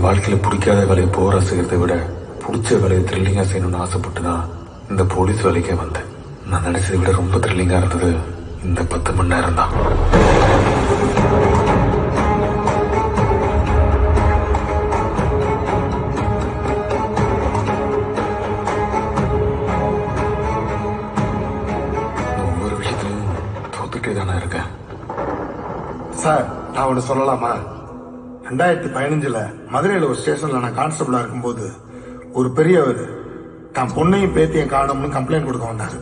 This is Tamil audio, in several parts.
வாழ்க்கையில பிடிக்காத வேலையை போரா செய்யறதை விட பிடிச்ச வேலையை த்ரில்லிங்கா செய்யணும்னு ஆசைப்பட்டு தான் இந்த போலீஸ் வேலைக்கே வந்தேன். நான் நினைச்சதை விட ரொம்ப த்ரில்லிங்கா இருந்தது இந்த 10 மணி நேரம் தான். ஒவ்வொரு விஷயத்திலையும் தோத்துட்டே தானே இருக்கேன். சார், நான் ஒன்று சொல்லலாமா? 2015 மதுரையில் ஒரு ஸ்டேஷன்ல நான் கான்ஸ்டபிளா இருக்கும்போது ஒரு பெரியவர் தான் பொண்ணையும் பேத்தியும் காணும்னு கம்ப்ளைண்ட் கொடுக்க வந்தாரு.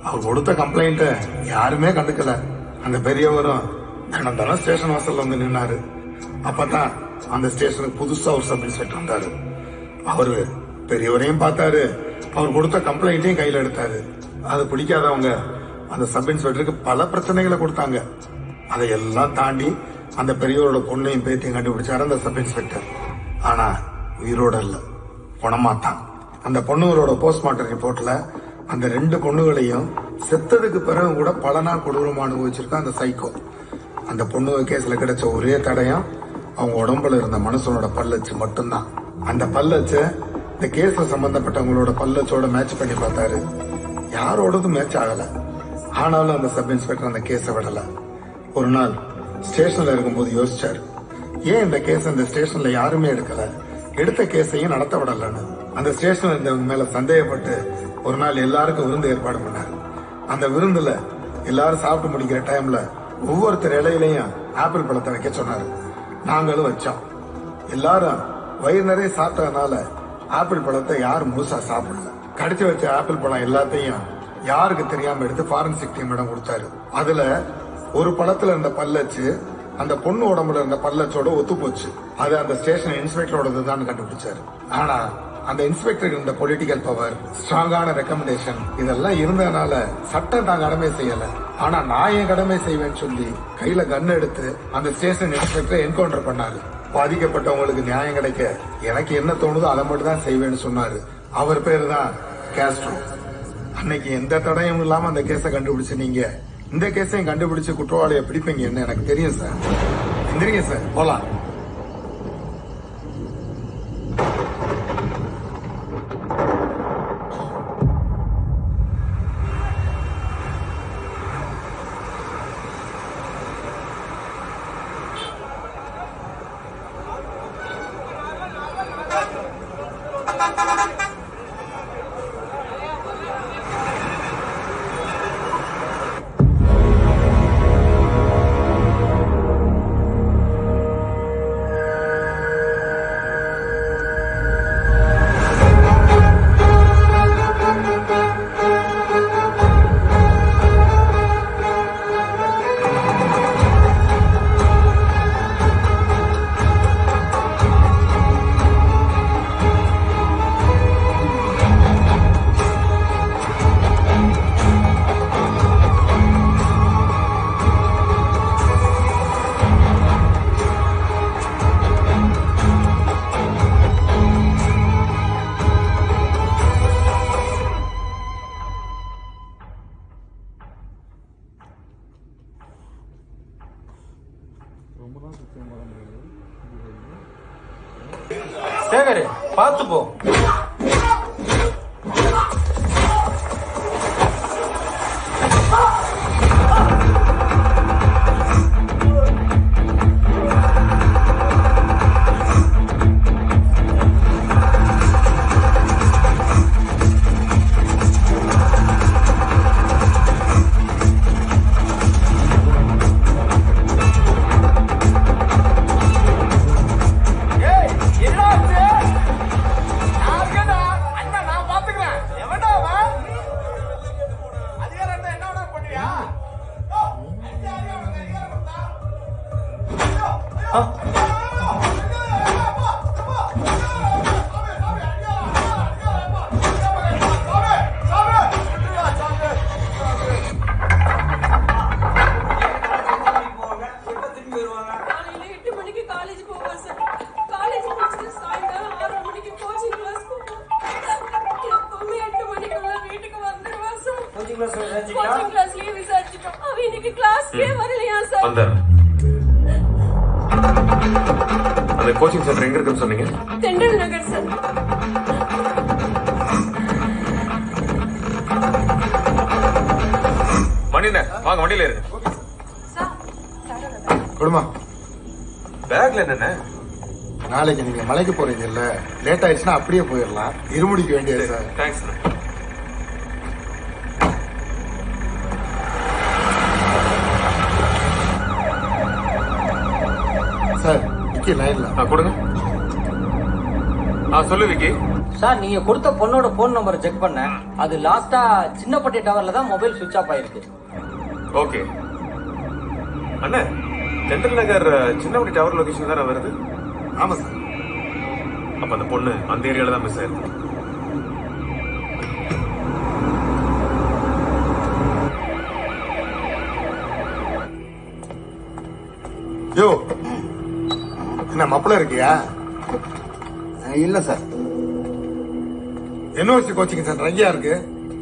அவர் கொடுத்த கம்ப்ளைண்ட்டை யாருமே கண்டுக்கல. அந்த பெரியவரும் தினம் தினம் ஸ்டேஷன் வாசல்ல வந்து நின்னாரு. அப்பதான் அந்த ஸ்டேஷனுக்கு புதுசா ஒரு சப் இன்ஸ்பெக்டர் வந்தாரு. அவரு பெரியவரையும் பார்த்தாரு, அவர் கொடுத்த கம்ப்ளைண்ட்டையும் கையில எடுத்தாரு. அது பிடிக்காதவங்க அந்த சப் இன்ஸ்பெக்டருக்கு பல பிரச்சனைகளை கொடுத்தாங்க. அதையெல்லாம் தாண்டி அந்த பெரியவரோட பொண்ணையும் பேத்தையும் கண்டுபிடிச்சாரு அந்த சப் இன்ஸ்பெக்டர். ஆனா உயிரோட இல்ல, குணமாத்தான். அந்த பொண்ணுகளோட போஸ்ட்மார்ட்டம் ரிப்போர்ட்ல அந்த 2 பொண்ணுகளையும் செத்ததுக்கு பிறகு கூட பல நாள் கொடூரமா அனுபவிச்சிருக்க அந்த சைக்கோ. அந்த பொண்ணுங்க கேஸ்ல கிடைச்ச ஒரே தடயம் அவங்க உடம்புல இருந்த மனுஷனோட பல்லச்சு மட்டும்தான். அந்த பல்லச்ச இந்த கேஸ்ல சம்பந்தப்பட்டவங்களோட பல்லச்சோட மேட்ச் பண்ணி பார்த்தாரு. யாரோடதும் மேட்ச் ஆகல. ஆனாலும் அந்த சப் இன்ஸ்பெக்டர் அந்த கேஸை விடல. ஒரு நாள் ஸ்டேஷன்ல இருக்கும்போது யோசிச்சாரு, ஏன் இந்த கேஸ் இந்த ஸ்டேஷன்ல யாருமே எடுக்கல, எடுத்த கேஸையும் நடத்த விடலன்னு. அந்த ஸ்டேஷன்ல இருந்தவங்க மேல சந்தேகப்பட்டு ஒரு நாள் எல்லாருக்கும் விருந்து ஏற்பாடு பண்ணாரு. அந்த விருந்துல எல்லாரும் சாப்பிட்டு முடிக்கிற டைம்ல ஒவ்வொருத்தர் இலையிலையும் ஆப்பிள் பழத்தை வைக்க சொன்னாரு. நாங்களும் வச்சோம். எல்லாரும் வயிறு நிறைய சாப்பிட்டதுனால ஆப்பிள் பழத்தை யாரும் முழுசா சாப்பிடல. கடிச்சு வச்ச ஆப்பிள் பழம் எல்லாத்தையும் யாருக்கு தெரியாம எடுத்து ஃபாரன்சிக் டீம் இடம் கொடுத்தாரு. அதுல ஒரு பழத்துல இருந்த பல்லச்சு அந்த பொண்ணு உடம்புல இருந்த பல்லச்சோட ஒத்து போச்சு. அது அந்த ஸ்டேஷன் இன்ஸ்பெக்டரோடது தான் கண்டுபிடிச்சாரு. ஆனா அந்த இன்ஸ்பெக்டருக்கு இருந்த பொலிட்டிக்கல் பவர், ஸ்ட்ராங்கான ரெக்கமெண்டேஷன் இதெல்லாம் இருந்ததுனால சட்டம் தான் கடமை செய்யல. ஆனா நான் என் கடமை செய்வேன்னு சொல்லி கையில கன் எடுத்து அந்த ஸ்டேஷன் இன்ஸ்பெக்டரை என்கவுண்டர் பண்ணாரு. பாதிக்கப்பட்டவங்களுக்கு நியாயம் கிடைக்க எனக்கு என்ன தோணுதோ அதை மட்டும் தான் செய்வேன்னு சொன்னாரு. அவர் பேரு தான் காஸ்ட்ரோ. அன்னைக்கு எந்த தடையும் இல்லாம அந்த கேஸை கண்டுபிடிச்சு நீங்க இந்த கேஸையும் கண்டுபிடிச்சு குற்றவாளியை பிடிப்பீங்கன்னு எனக்கு தெரியும் சார். எந்திரிங்க சார், போலாம். சேகர், பார்த்து போ. கோச்சிங் கிளாஸ்லயே விசாரிச்சிட்டோம். அவ இன்னைக்கு கிளாஸ்க்கே வரலையா சார்? வந்தார். அந்த கோச்சிங் சென்டர் எங்க இருக்குன்னு சொன்னீங்க? தென்றல் நகர் சார். மணிண்ணே வாங்க, வண்டியில இருங்க. கொடுமா. பேக்ல என்னண்ணே? நாளைக்கு நீங்க மலைக்கு போறீங்கல்ல, லேட் ஆயிடுச்சுன்னா அப்படியே போயிடலாம். இருமுடிக்க வேண்டியது சார். தேங்க்ஸ். சார் விக்கி லைன்ல. கொடுங்க. சொல்லு விக்கி. சார் நீங்க கொடுத்த பொண்ணோட போன் நம்பரை செக் பண்ணேன். அது லாஸ்டா சின்னப்பட்டி டவர்ல தான் மொபைல் சுவிட்ச் ஆஃப் ஆயிருக்கு. ஓகே அண்ணா, தென்றல் நகர் சின்னப்பட்டி டவர் லொகேஷன் தானே வருது? ஆமா சார். அப்ப அந்த பொண்ணு அந்த ஏரியால தான் மிஸ் ஆயிருக்கு. யோ, என்ன மப்பள இருக்கியா? இல்ல சார், யூனிவர்சிட்டி கோச்சிங் சென்டர் எங்கேயா இருக்கு?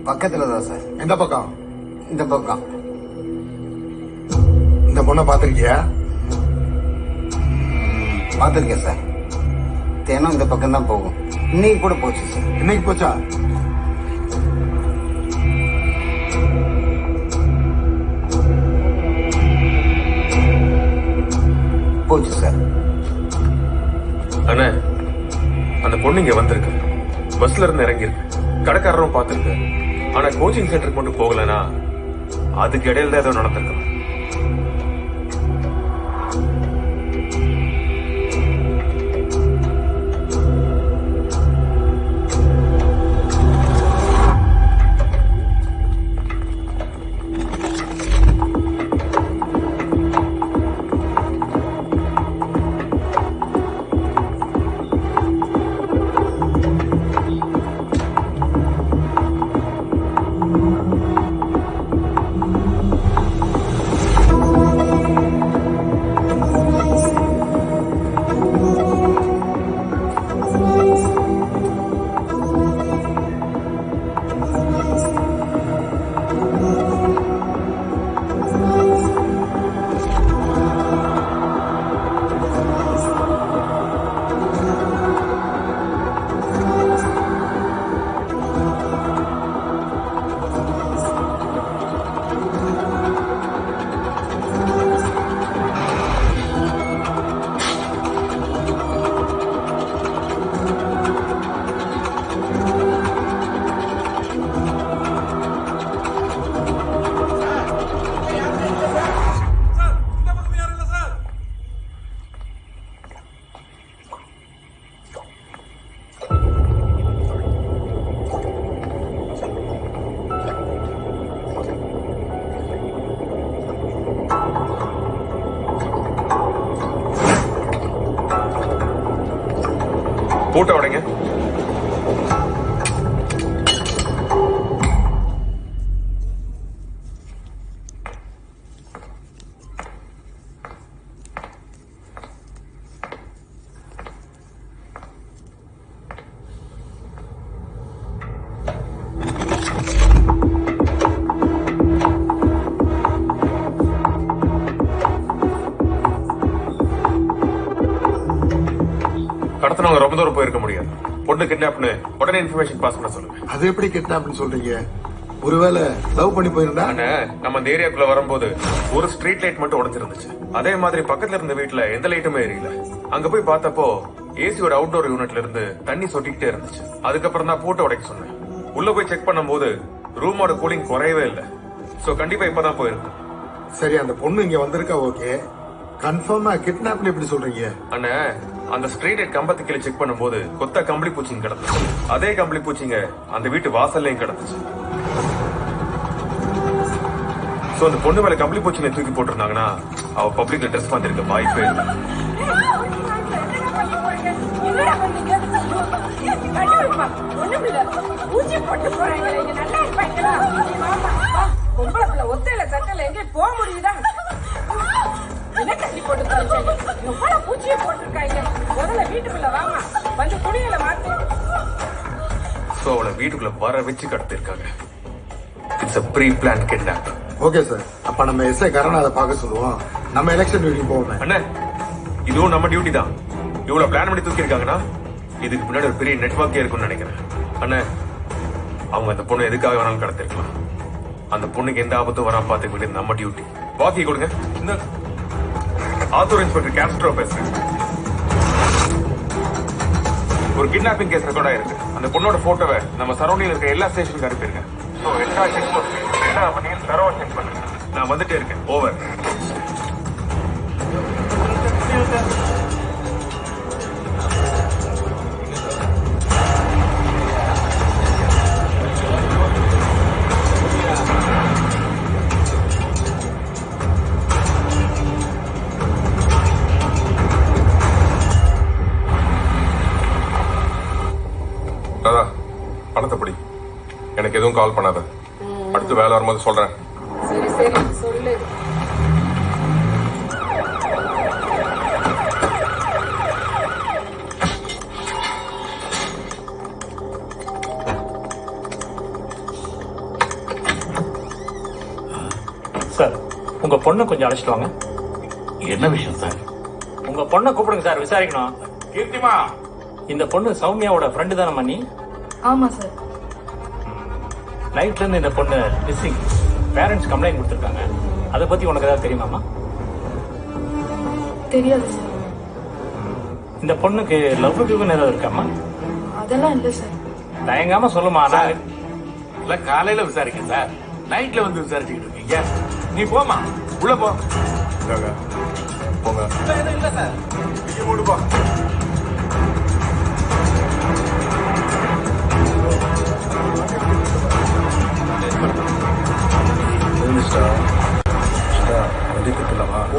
பக்கத்துல தான் சார். எந்த பக்கம்? இந்த பக்கம். இந்த பொண்ணை பாத்திருக்கியா? பாத்திருக்கேன் சார். தினம் இந்த பக்கம் தான் போகும். இன்னைக்கு கூட போச்சு சார். இன்னைக்கு போச்சா? போச்சு சார். அண்ணா, அந்த பொண்ணு இங்க வந்திருக்கு. பஸ்ல இருந்து இறங்கி இருக்கு. கடைக்காரரும் பாத்துருக்கு. ஆனா கோச்சிங் சென்டருக்கு மட்டும் போகலன்னா அதுக்கு இடையில தான் ஏதோ நடந்திருக்கு. பூட்ட உடைங்க. கடத்தினவங்க ரொம்ப தூரம் போயிருக்க முடியாது. பொண்ணு கிட்னாப்னு உடனே இன்ஃபர்மேஷன் பாஸ் பண்ண சொல்லுங்க. அது எப்படி கிட்னாப்னு சொல்றீங்க? ஒருவேளை லவ் பண்ணி போயிருந்தா? நம்ம அந்த ஏரியாக்குள்ள வரும்போது ஒரு ஸ்ட்ரீட் லைட் மட்டும் உடைஞ்சிருந்துச்சு. அதே மாதிரி பக்கத்துல இருந்த வீட்டுல எந்த லைட்டுமே எரியல. அங்க போய் பார்த்தப்போ ஏசியோட அவுட்டோர் யூனிட்ல இருந்து தண்ணி சொட்டிக்கிட்டே இருந்துச்சு. அதுக்கப்புறம் தான் பூட்டை உடைக்க சொன்னேன். உள்ள போய் செக் பண்ணும்போது ரூமோட கூலிங் குறையவே இல்லை. சோ கண்டிப்பா இப்பதான் போயிருக்கு. சரி, அந்த பொண்ணு இங்க வந்திருக்கா. ஓகே, கன்ஃபார்மா கிட்னாப்னு எப்படி சொல்றீங்க? அண்ணா, அந்த ஸ்ட்ரீட் லைட் கம்பத்து கீழே செக் பண்ணும்போது கொத்த கம்பளி பூச்சிங்க கிடந்துச்சு. அதே கம்பளி பூச்சிங்க அந்த வீட்டு வாசல்லையும் கிடந்துச்சு. சோ அந்த பொண்ணு மேல கம்பளி பூச்சிங்க தூக்கி போட்டிருந்தாங்கன்னா அவ பப்ளிக்ல ட்ரெஸ் பண்ணிருக்க வாய்ப்பே இல்லை. ஒத்தையில சட்டையில எங்கே போக முடியுதா? கட்டி போட்டு எவ்வளவு பூச்சியை போட்டிருக்காங்க. முதல்ல வீட்டுக்குள்ள வாங்க, வந்து துணிகளை மாத்து. சோ அவளை வீட்டுக்குள்ள வர வச்சு கடத்திருக்காங்க. It's a pre-planned kidnap. Okay sir, அப்ப நம்ம எஸ்ஐ கரணாத பார்க்க சொல்லுவோம். நம்ம எலெக்ஷன் டியூட்டி போவோம். அண்ணா, இதுவும் நம்ம டியூட்டி தான். இவ்வளவு பிளான் பண்ணி தூக்கி இருக்காங்கன்னா இதுக்கு பின்னாடி ஒரு பெரிய நெட்வொர்க்கே இருக்கும்னு நினைக்கிறேன். அண்ணே, அவங்க அந்த பொண்ணு எதுக்காக வேணாலும் கடத்திருக்கலாம். அந்த பொண்ணுக்கு எந்த ஆபத்தும் வராம பாத்துக்க வேண்டியது நம்ம டியூட்டி. பாக்கி கொடுங்க. இந்த ஆத்தூர் இன்ஸ்பெக்டர் கேஸ்ட்ரோ பேசுறேன். ஒரு கிட்னாப்பிங் கேஸ் ரெக்கார்ட் ஆயிருக்கு. அந்த பொண்ணோட போட்டோவை நம்ம சரௌண்டிங் இருக்க எல்லா ஸ்டேஷனுக்கு அனுப்பிருங்க. நான் வந்துட்டே இருக்கேன். ஓவர். பணத்தை படி. எனக்கு எதுவும் கால் பண்ணாத. அடுத்து வேலை வரும்போது சொல்றேன். சரி சரி சொல்லு. சார், உங்க பொண்ணை கொஞ்சம் அழைச்சிட்டு வாங்க. என்ன விஷயம் சார்? உங்க பொண்ணை கூப்பிடுங்க சார், விசாரிக்கணும். கீர்த்திமா, இந்த பொண்ணு சௌமியாவோட ஃப்ரெண்டு தானே மணி? ஆமா சார். நைட்ல இருந்து இந்த பொண்ணு மிஸ்ஸிங். பேரண்ட்ஸ் கம்ப்ளைண்ட் கொடுத்துருக்காங்க. அதை பத்தி உனக்கு ஏதாவது தெரியுமாமா? தெரியாது சார். இந்த பொண்ணுக்கு லவ் கிவ்னு ஏதாவது இருக்காமா? அதெல்லாம் இல்ல சார். தயங்காம சொல்லுமா. சார், இல்ல காலையில விசாரிக்க சார். நைட்ல வந்து விசாரிச்சுக்கிட்டு இருக்கீங்க. நீ போமா, உள்ள போ. போங்க. இல்ல சார், நீங்க மூடுப்பா.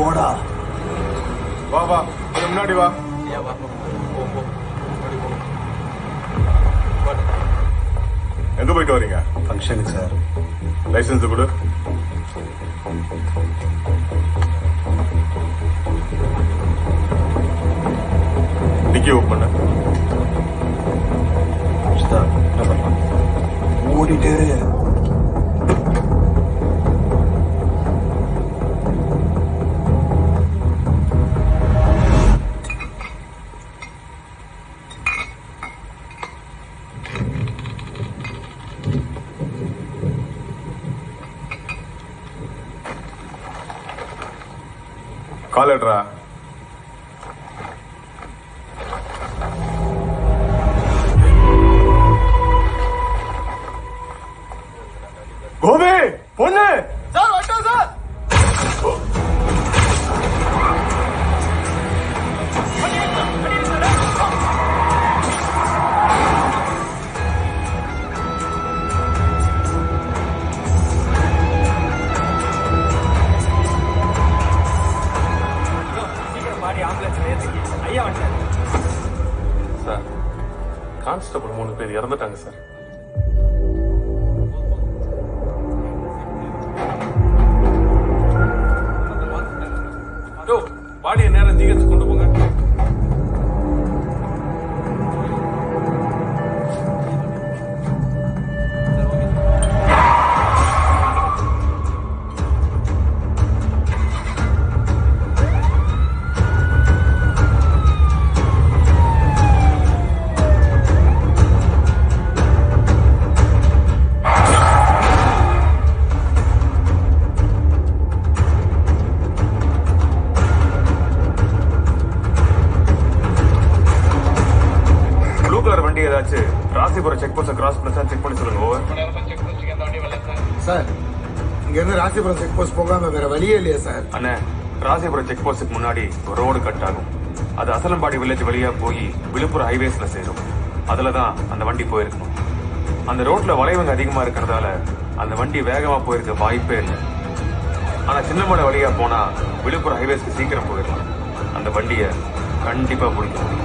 ஓடா வா வா, கொஞ்சம் முன்னாடி வா. எங்க போயிட்டு வரீங்க? ஃபங்க்ஷனுக்கு சார். லைசன்ஸ் கொடு. டிக்கி ஓப்பன். என்ன பண்ணலாம்? ஓடிட்டே இரு. கால் எடுறா. கோபி, பொண்ணு சார் வட்டா சார். சார், கான்ஸ்டபிள் 3 பேர் இறந்துட்டாங்க சார். பாடிய நேரம் ஜிஹெச் கொண்டு போங்க. ராசிபுரம் செக் போஸ்ட் கிராஸ் பண்ண செக் பண்ணி சொல்லுங்க. ஓவர். சார், இங்க இருந்து ராசிபுரம் செக் போஸ்ட் போகாம வேற வழியே இல்லையா சார்? அண்ணே, ராசிபுரம் செக் போஸ்டுக்கு முன்னாடி ஒரு ரோடு கட் ஆகும். அது அசலம்பாடி வில்லேஜ் வழியா போய் விழுப்புரம் ஹைவேஸ்ல சேரும். அதுலதான் அந்த வண்டி போயிருக்கணும். அந்த ரோட்ல வளைவுங்க அதிகமா இருக்கிறதால அந்த வண்டி வேகமா போயிருக்க வாய்ப்பே இல்லை. ஆனா சின்னமலை வழியா போனா விழுப்புரம் ஹைவேஸ்க்கு சீக்கிரம் போயிடலாம். அந்த வண்டியை கண்டிப்பா பிடிக்க முடியும்.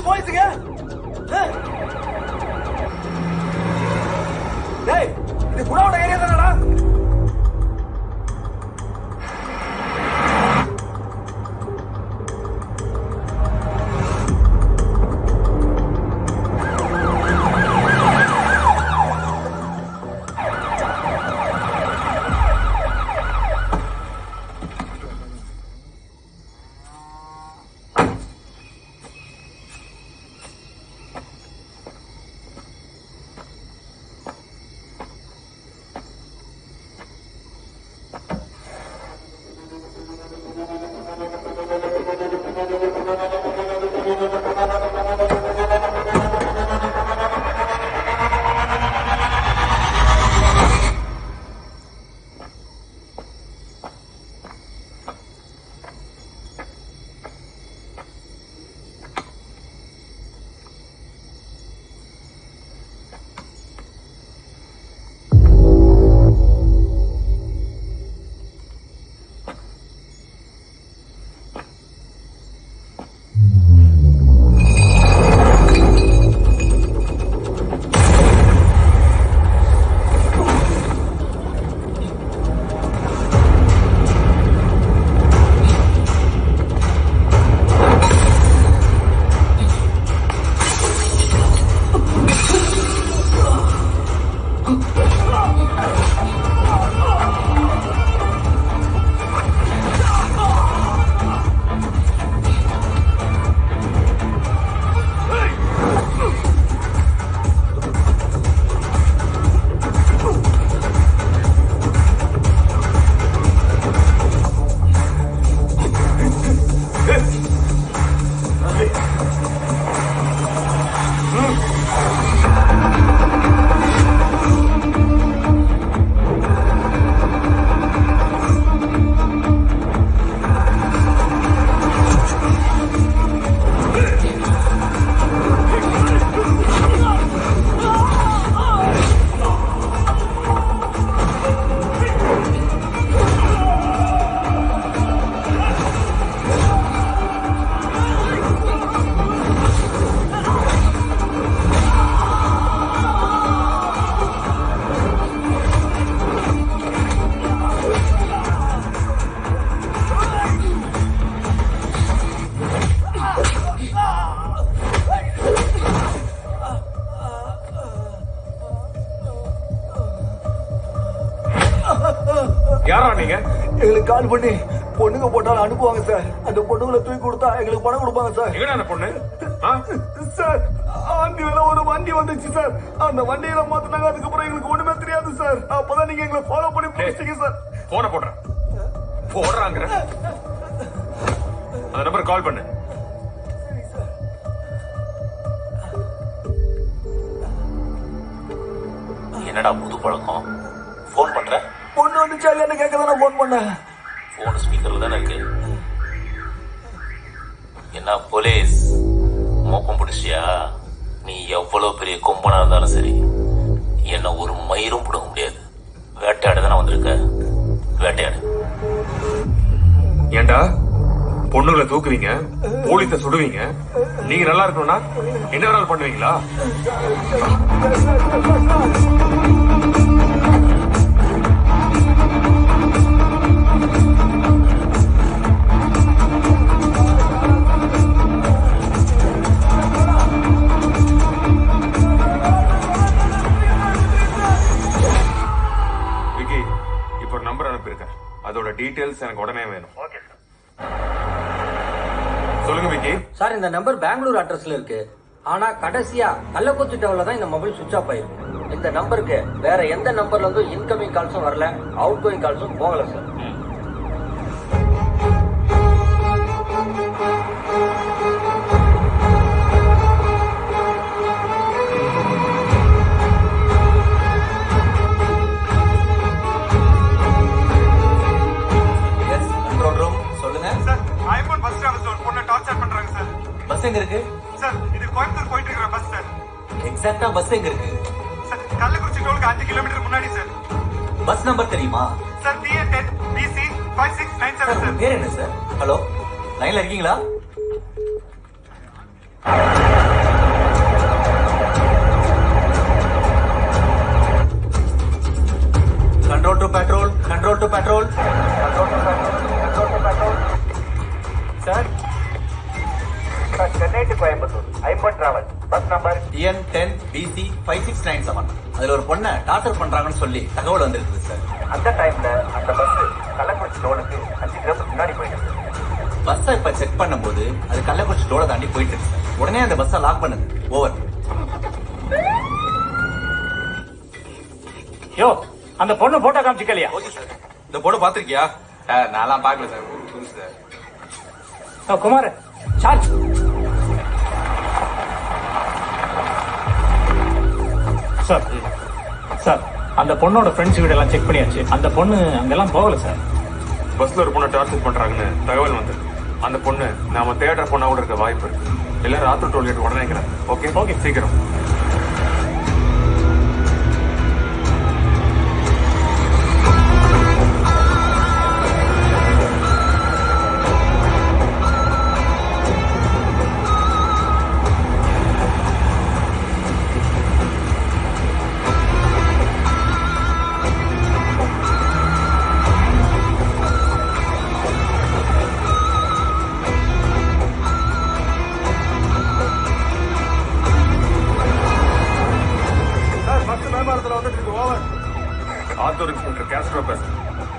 போலீஸுங்க குணோட ஏரியா தானடா? யாரா நீங்க? எங்களுக்கு கால் பண்ணி பொண்ணுங்க போட்டாலும் அனுப்புவாங்க சார். அந்த பொண்ணுங்களை தூக்கி கொடுத்தா எங்களுக்கு பணம் கொடுப்பாங்க சார். எங்கடா அந்த பொண்ணு? சார் ஆந்தியில ஒரு வண்டி வந்துச்சு சார். அந்த வண்டியில மாத்தினாங்க. அதுக்கப்புறம் எங்களுக்கு ஒண்ணுமே தெரியாது சார். அப்பதான் நீங்க எங்களை ஃபாலோ பண்ணி பிடிச்சிட்டீங்க சார். போன போடுறேன் போடுறாங்க. அந்த நம்பர் கால் பண்ணு. என்னடா புது பழக்கம்? போன் பண்ற? பொண்ணு வந்துச்சா இல்லன்னு கேட்க தான் போன் பண்ணேன். போன் ஸ்பீக்கர்ல தானே இருக்கு. என்ன போலீஸ் மோப்பம் பிடிச்சியா? நீ எவ்வளவு பெரிய கொம்பனா இருந்தாலும் சரி, என்ன ஒரு மயிரும் பிடுங்க முடியாது. வேட்டையாட தானே வந்திருக்க, வேட்டையாடு. ஏண்டா பொண்ணுங்களை தூக்குவீங்க, போலீஸ சுடுவீங்க, நீங்க நல்லா இருக்கணும்னா என்ன வேணாலும் பண்ணுவீங்களா? விக்கி, இப்போ நம்பர் அனுப்பியிருக்கேன். அதோட டீடைல்ஸ் எனக்கு உடனே வேணும். சொல்லுங்க விக்கி. சார் இந்த நம்பர் பெங்களூர் அட்ரஸ்ல இருக்கு. ஆனா கடைசியா கள்ளக்குறிச்சி டவுன்ல தான் இந்த மொபைல் சுவிட்ச் ஆஃப் ஆயிருக்கு. இந்த நம்பருக்கு வேற எந்த நம்பர்ல இருந்தும் இன்கமிங் கால்ஸும் வரல, அவுட் கோயிங் கால்ஸும் போகல சார். சொல்லுங்க சார். ஐம்பன் பஸ் ஸ்டாப்ல ஒரு பொண்ணை டார்ச்சர் பண்றாங்க சார். பஸ் எங்க இருக்கு சார்? இது கோயம்புத்தூர் போயிட்டு இருக்கிற பஸ் சார். எக்ஸாக்ட்டா பஸ் எங்க இருக்கு சார்? கள்ளக்குறிச்சி டோலுக்கு 5 கிலோமீட்டர் முன்னாடி சார். பஸ் நம்பர் தெரியுமா சார்? DA10 BC 5697 sir. பேர் என்ன சார்? ஹலோ, லைன்ல இருக்கீங்களா? To patrol. Sir Chennai to Coimbatore ஐம்பன் travel bus number EN10 BC 5697. அதுல ஒரு பொண்ணை டார்ச்சர் பண்றாங்கன்னு சொல்லி தகவல் வந்திருக்குது சார். அந்த டைம்ல அந்த பஸ் கள்ளக்குறிச்சி ரோடுக்கு 5 கிலோமீட்டர் முன்னாடி போயிட்டு இருக்கு. பஸ்ஸை இப்ப செக் பண்ணும்போது அது கள்ளக்குறிச்சி ரோட தாண்டி போயிட்டு இருக்கு சார். உடனே அந்த பஸ்ஸை லாக் பண்ணுங்க. ஓவர். யோ அந்த பொண்ணு போட்டோ காமிச்சிக்கலையா? ஓகே சார். இந்த போட்டோ பாத்திருக்கியா? நான்லாம் பாக்கல சார். புதுசு sir. Kumar charge. Sir sir அந்த பொண்ணோட ஃப்ரெண்ட்ஸ் வீடு எல்லாம் செக் பண்ணியாச்சு. அந்த பொண்ணு அங்கெல்லாம் போகல சார். பஸ்ல ஒரு பொண்ணை டார்ச்சர் பண்றாங்கன்னு தகவல் வந்து அந்த பொண்ணு நாம தேடுற பொண்ணா கூட இருக்க வாய்ப்பு இருக்கு. எல்லாரும் ராத்திரி டோல்கேட் உடனே இருக்கிறேன். ஓகே ஓகே சீக்கிரம்.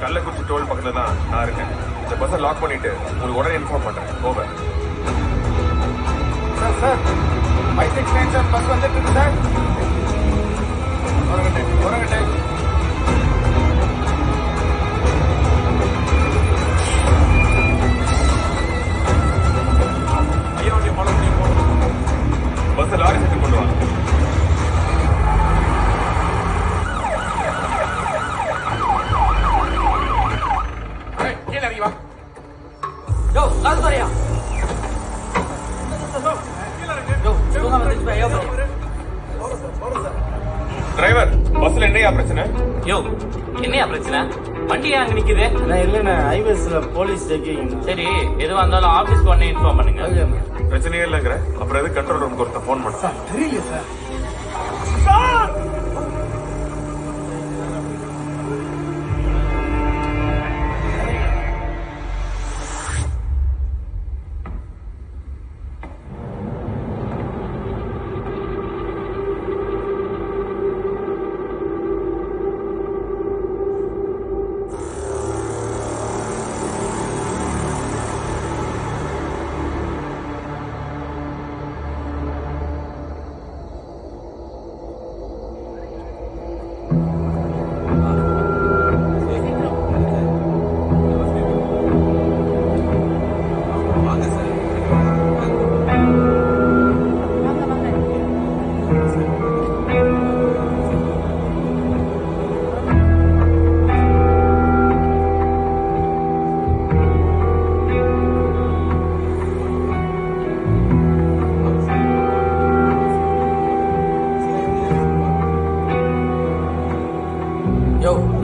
கள்ளக்குறிச்சி டோல் பக்கத்துல தான் நான் இருக்கேன். இந்த பஸ்ஸை லாக் பண்ணிட்டு உங்களுக்கு உடனே இன்ஃபார்ம் பண்றேன். ஓவர். சார் 5697 பஸ் வந்துட்டு இருக்கு சார். வரங்கட்டே. ஐயா ஃபாலோ பண்ணி பஸ் லாரி செட்டு கொண்டு வா. யோ கால் பாரியா. டிரைவர் பஸ்ல என்னையா பிரச்சனை? யோ என்னையா பிரச்சனை? வண்டி அங்க நிக்குது. இல்லண்ணா ஹைவேஸ்ல போலீஸ் செக்கிங். சரி எதுவா இருந்தாலும் ஆபீஸ்க்கு உடனே இன்ஃபார்ம் பண்ணுங்க. பிரச்சனையே இல்லைங்கிற அப்புறம் எது கண்ட்ரோல் ரூமுக்கு ஒருத்த போன் பண்ண. தெரியல சார்.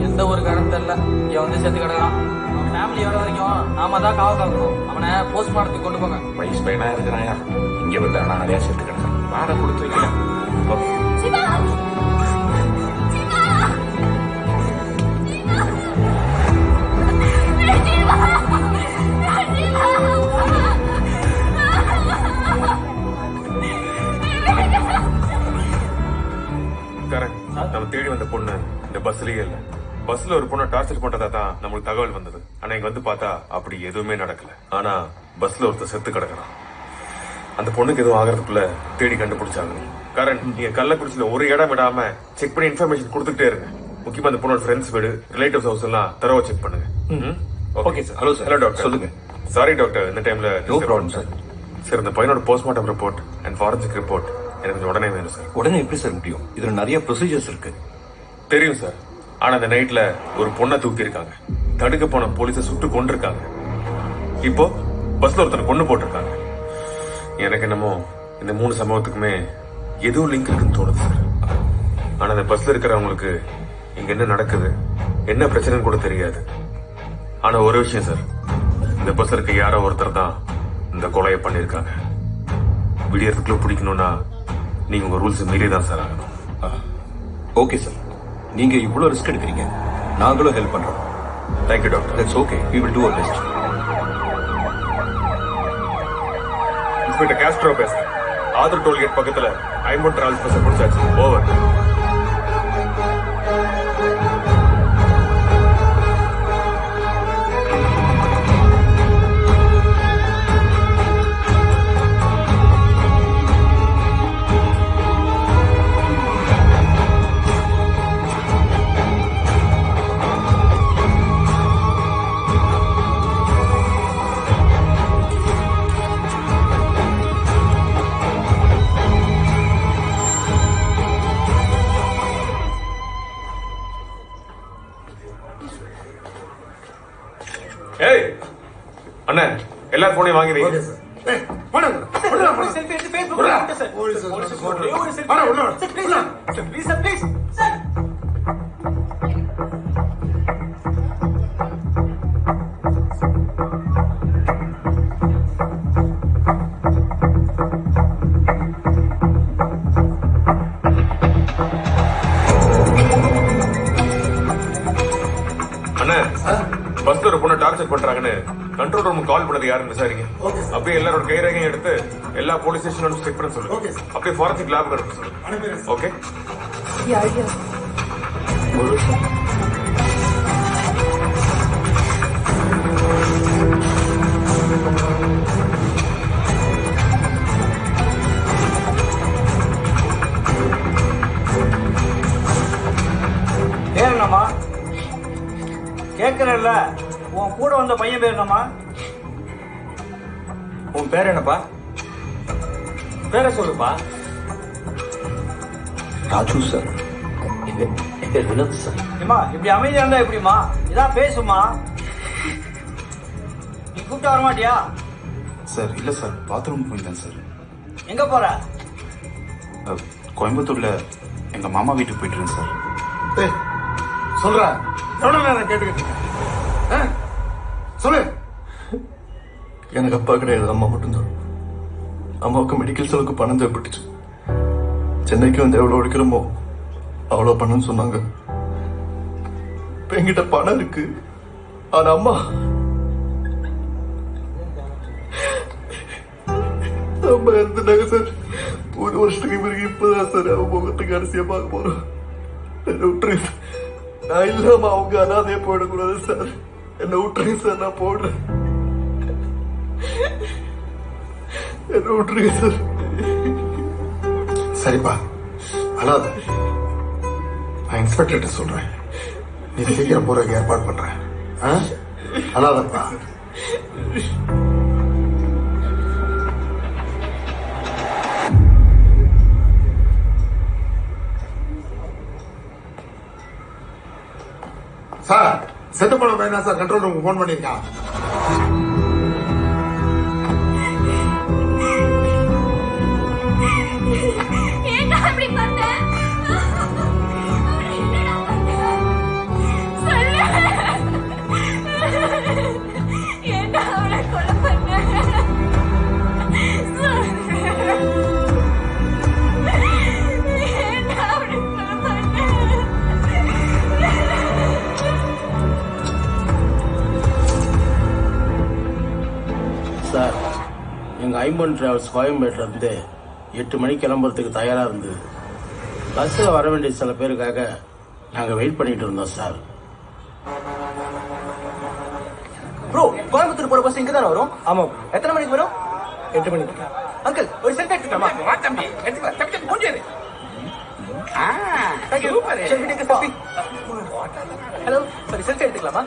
எந்த ஒரு காரணம் தெரியல இவன் வந்து சேர்த்து கிடக்கான். அவன் ஃபேமிலி வர வரைக்கும் நாம தான் காவ காக்கணும். அவனை போஸ்ட்மார்ட்டத்துக்கு கொண்டு போங்க. வயசு பையனா இருக்கிறாயா? இங்க வந்து ஆனா நிறைய சேர்த்து கிடக்கான். வாடகை கொடுத்து வைக்கல. கரெக்ட். நம்ம தேடி வந்த பொண்ணு இந்த பஸ்லயே இல்ல. பஸ்ல ஒரு பொண்ணை டார்ச்சர் பண்றதா தான் நம்மளுக்கு தகவல் வந்தது. ஆனா இங்க வந்து பார்த்தா அப்படி எதுவுமே நடக்கல. ஆனா பஸ்ல ஒருத்தர் செத்து கிடக்குறான். அந்த பொண்ணுக்கு எதுவும் ஆகிறதுக்குள்ள தேடி கண்டுபிடிச்சாங்க. கரண், நீங்க கள்ளக்குறிச்சியில ஒரு இடம் விடாம செக் பண்ணி இன்ஃபர்மேஷன் கொடுத்துட்டே இருங்க. முக்கியமா அந்த பொண்ணோட ஃப்ரெண்ட்ஸ் வீடு, ரிலேட்டிவ்ஸ் ஹவுஸ் எல்லாம் தரவா செக் பண்ணுங்க. Okay sir. Hello sir. Hello doctor. சொல்லுங்க. சாரி டாக்டர், இந்த டைம்ல நோ ப்ராப்ளம் சார். சார் இந்த பையனோட postmortem report and forensic report எனக்கு கொஞ்சம் உடனே வேணும் சார். உடனே எப்படி சார் முடியும்? இதுல நிறைய ப்ரொசீஜர்ஸ் இருக்கு. தெரியும் சார். ஆனா அந்த நைட்ல ஒரு பொண்ணை தூக்கி இருக்காங்க. தடுக்க போன போலீஸை சுட்டு கொண்டிருக்காங்க. இப்போ பஸ்ல ஒருத்தர் கொண்டு போட்டிருக்காங்க. எனக்கு என்னமோ இந்த 3 சம்பவத்துக்குமே ஏதோ லிங்க் இருக்குன்னு தோணுது சார். ஆனா அந்த பஸ்ல இருக்கிறவங்களுக்கு இங்க என்ன நடக்குது, என்ன பிரச்சனைன்னு கூட தெரியாது. ஆனா ஒரு விஷயம் சார், இந்த பஸ்ல இருக்க யாரோ ஒருத்தர் தான் இந்த கொலையை பண்ணிருக்காங்க. விடியறதுக்குள்ள பிடிக்கணும்னா நீங்க உங்க ரூல்ஸ் மீறி தான் சார் ஆகணும். ஓகே சார், நீங்க இவ்வளவு ரிஸ்க் எடுக்கிறீங்க, நாங்களும் ஹெல்ப் பண்றோம். Thank you doctor. That's okay. We will do our best. Inspector Castro பேசுறேன். ஆதர் டோல்கேட் பக்கத்துல ஐம்பன் டிராவல்ஸ் பஸ் பிடிச்சாச்சு. ஓவர். ஏய் அண்ணா எல்லாரும் போனையும் வாங்கி வைங்க. அண்ணா பஸ்ல ஒரு பொண்ணு டார்ச்சர் பண்றாங்கன்னு கண்ட்ரோல் ரூம் கால் பண்ணது யாருன்னு விசாரிங்க. அப்படியே எல்லாரோட கைரேகையும் எடுத்து எல்லா போலீஸ் ஸ்டேஷனும் செக் பண்ண சொல்லுங்க. அப்படியே ஃபாரன்சிக் லேப் எடுத்து சொல்லுங்க. ஓகே. என்னம்மா கேட்கறல்ல, உன் கூட வந்த பையன் பேர் என்னம்மா? உன் பேர் என்னப்பா? பேரை சொல்லுப்பா. ராஜு சார். என் பேர் வினோத் சார். ஏமா இப்படி அமைதியா இருந்தா எப்படிமா? இதான் பேசுமா. நீ கூப்பிட்டு வர மாட்டியா? சார் இல்ல சார், பாத்ரூம் போயிருந்தேன் சார். எங்க போற? கோயம்புத்தூர்ல எங்க மாமா வீட்டுக்கு போயிட்டு இருக்கேன் சார். சொல்ற எவ்வளவு நேரம் கேட்டுக்கிட்டு சொல்லு. எனக்கு அப்பா கிடையாது, அம்மா மட்டும்தான். அம்மாவுக்கு மெடிக்கல் செலவுக்கு பணம் தேவைப்பட்டுச்சு. சென்னைக்கு வந்து எவ்வளவு உழைக்கிறோமோ அவ்வளவு பணம்னு சொன்னாங்க. இப்ப என்கிட்ட பணம் இருக்கு, ஆனா அம்மா அம்மா இருந்துட்டாங்க சார். ஒரு வருஷத்துக்கு பிறகு இப்பதான் சார் அவன் முகத்துக்கு அரிசியா பார்க்க போறோம். என்ன விட்டுருங்க, நான் இல்லாம அவங்க அனாதையா போயிடக்கூடாது சார். என்ன விட்டுருங்க சார், நான் போடுறேன். என்ன விட்டுருங்க சார். சரிப்பா, அழாத. நான் இன்ஸ்பெக்டர்கிட்ட சொல்றேன். நீ சீக்கிரம் போறதுக்கு ஏற்பாடு பண்றேன். அழாதப்பா. சார், செத்து போன பையனா சார் கண்ட்ரோல் ரூமுக்கு போன் பண்ணிருக்கான். சார், எங்கள் ஐம்பன் டிராவல்ஸ் கோயம்பேட்டில் இருந்து 8 மணிக்கு கிளம்புறதுக்கு தயாராக இருந்தது. பஸ்ஸில் வர வேண்டிய சில பேருக்காக நாங்கள் வெயிட் பண்ணிட்டு இருந்தோம் சார். ப்ரோ, கோயம்புத்தூர் போற பஸ் இங்க தானே வரும்? ஆமா. எத்தனை மணிக்கு வரும்? 8 மணிக்கு. அங்கிள், ஒரு செல்ஃபி எடுத்துக்கலாமா? வா தம்பி, எடுத்து வா. தம்பி கொஞ்சம் ஹலோ, சரி செல்ஃபி எடுத்துக்கலாமா?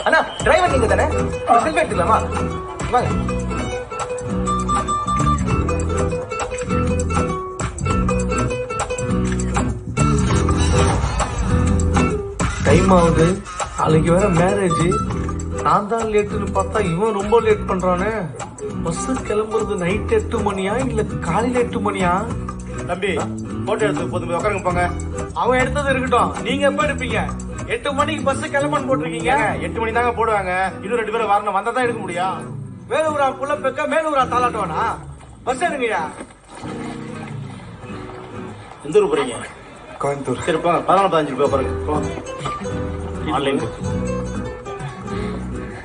அண்ணா, டிரைவர் நீங்க தானே? செல்ஃபி எடுத்துக்கலாமா? வாங்க. டைம் ஆகுது, நாளைக்கு வேற மேரேஜ். நான் தான் லேட்டுன்னு பார்த்தா இவன் ரொம்ப லேட் பண்றானே. பஸ் கிளம்புறது நைட் 8 மணியா இல்ல காலையில 8 மணியா? தம்பி, போட்டோ எடுத்து போதும், உட்காருங்க போங்க. அவன் எடுத்தது இருக்கட்டும், நீங்க எப்ப எடுப்பீங்க? 8 மணிக்கு பஸ் கிளம்பன்னு போட்டிருக்கீங்க. 8 மணி தாங்க போடுவாங்க. இன்னும் 2 பேரும் வரணும், வந்தா தான் எடுக்க முடியும். வேலூரா புள்ள பெக்க மேலூரா தாளாட்டுவானா? பஸ் எடுங்கய்யா. எந்த ஊர் போறீங்க? கோயம்புத்தூர். சரி போங்க, 14-15 ரூபாய் பாருங்க. போங்க. ஆன்லைன்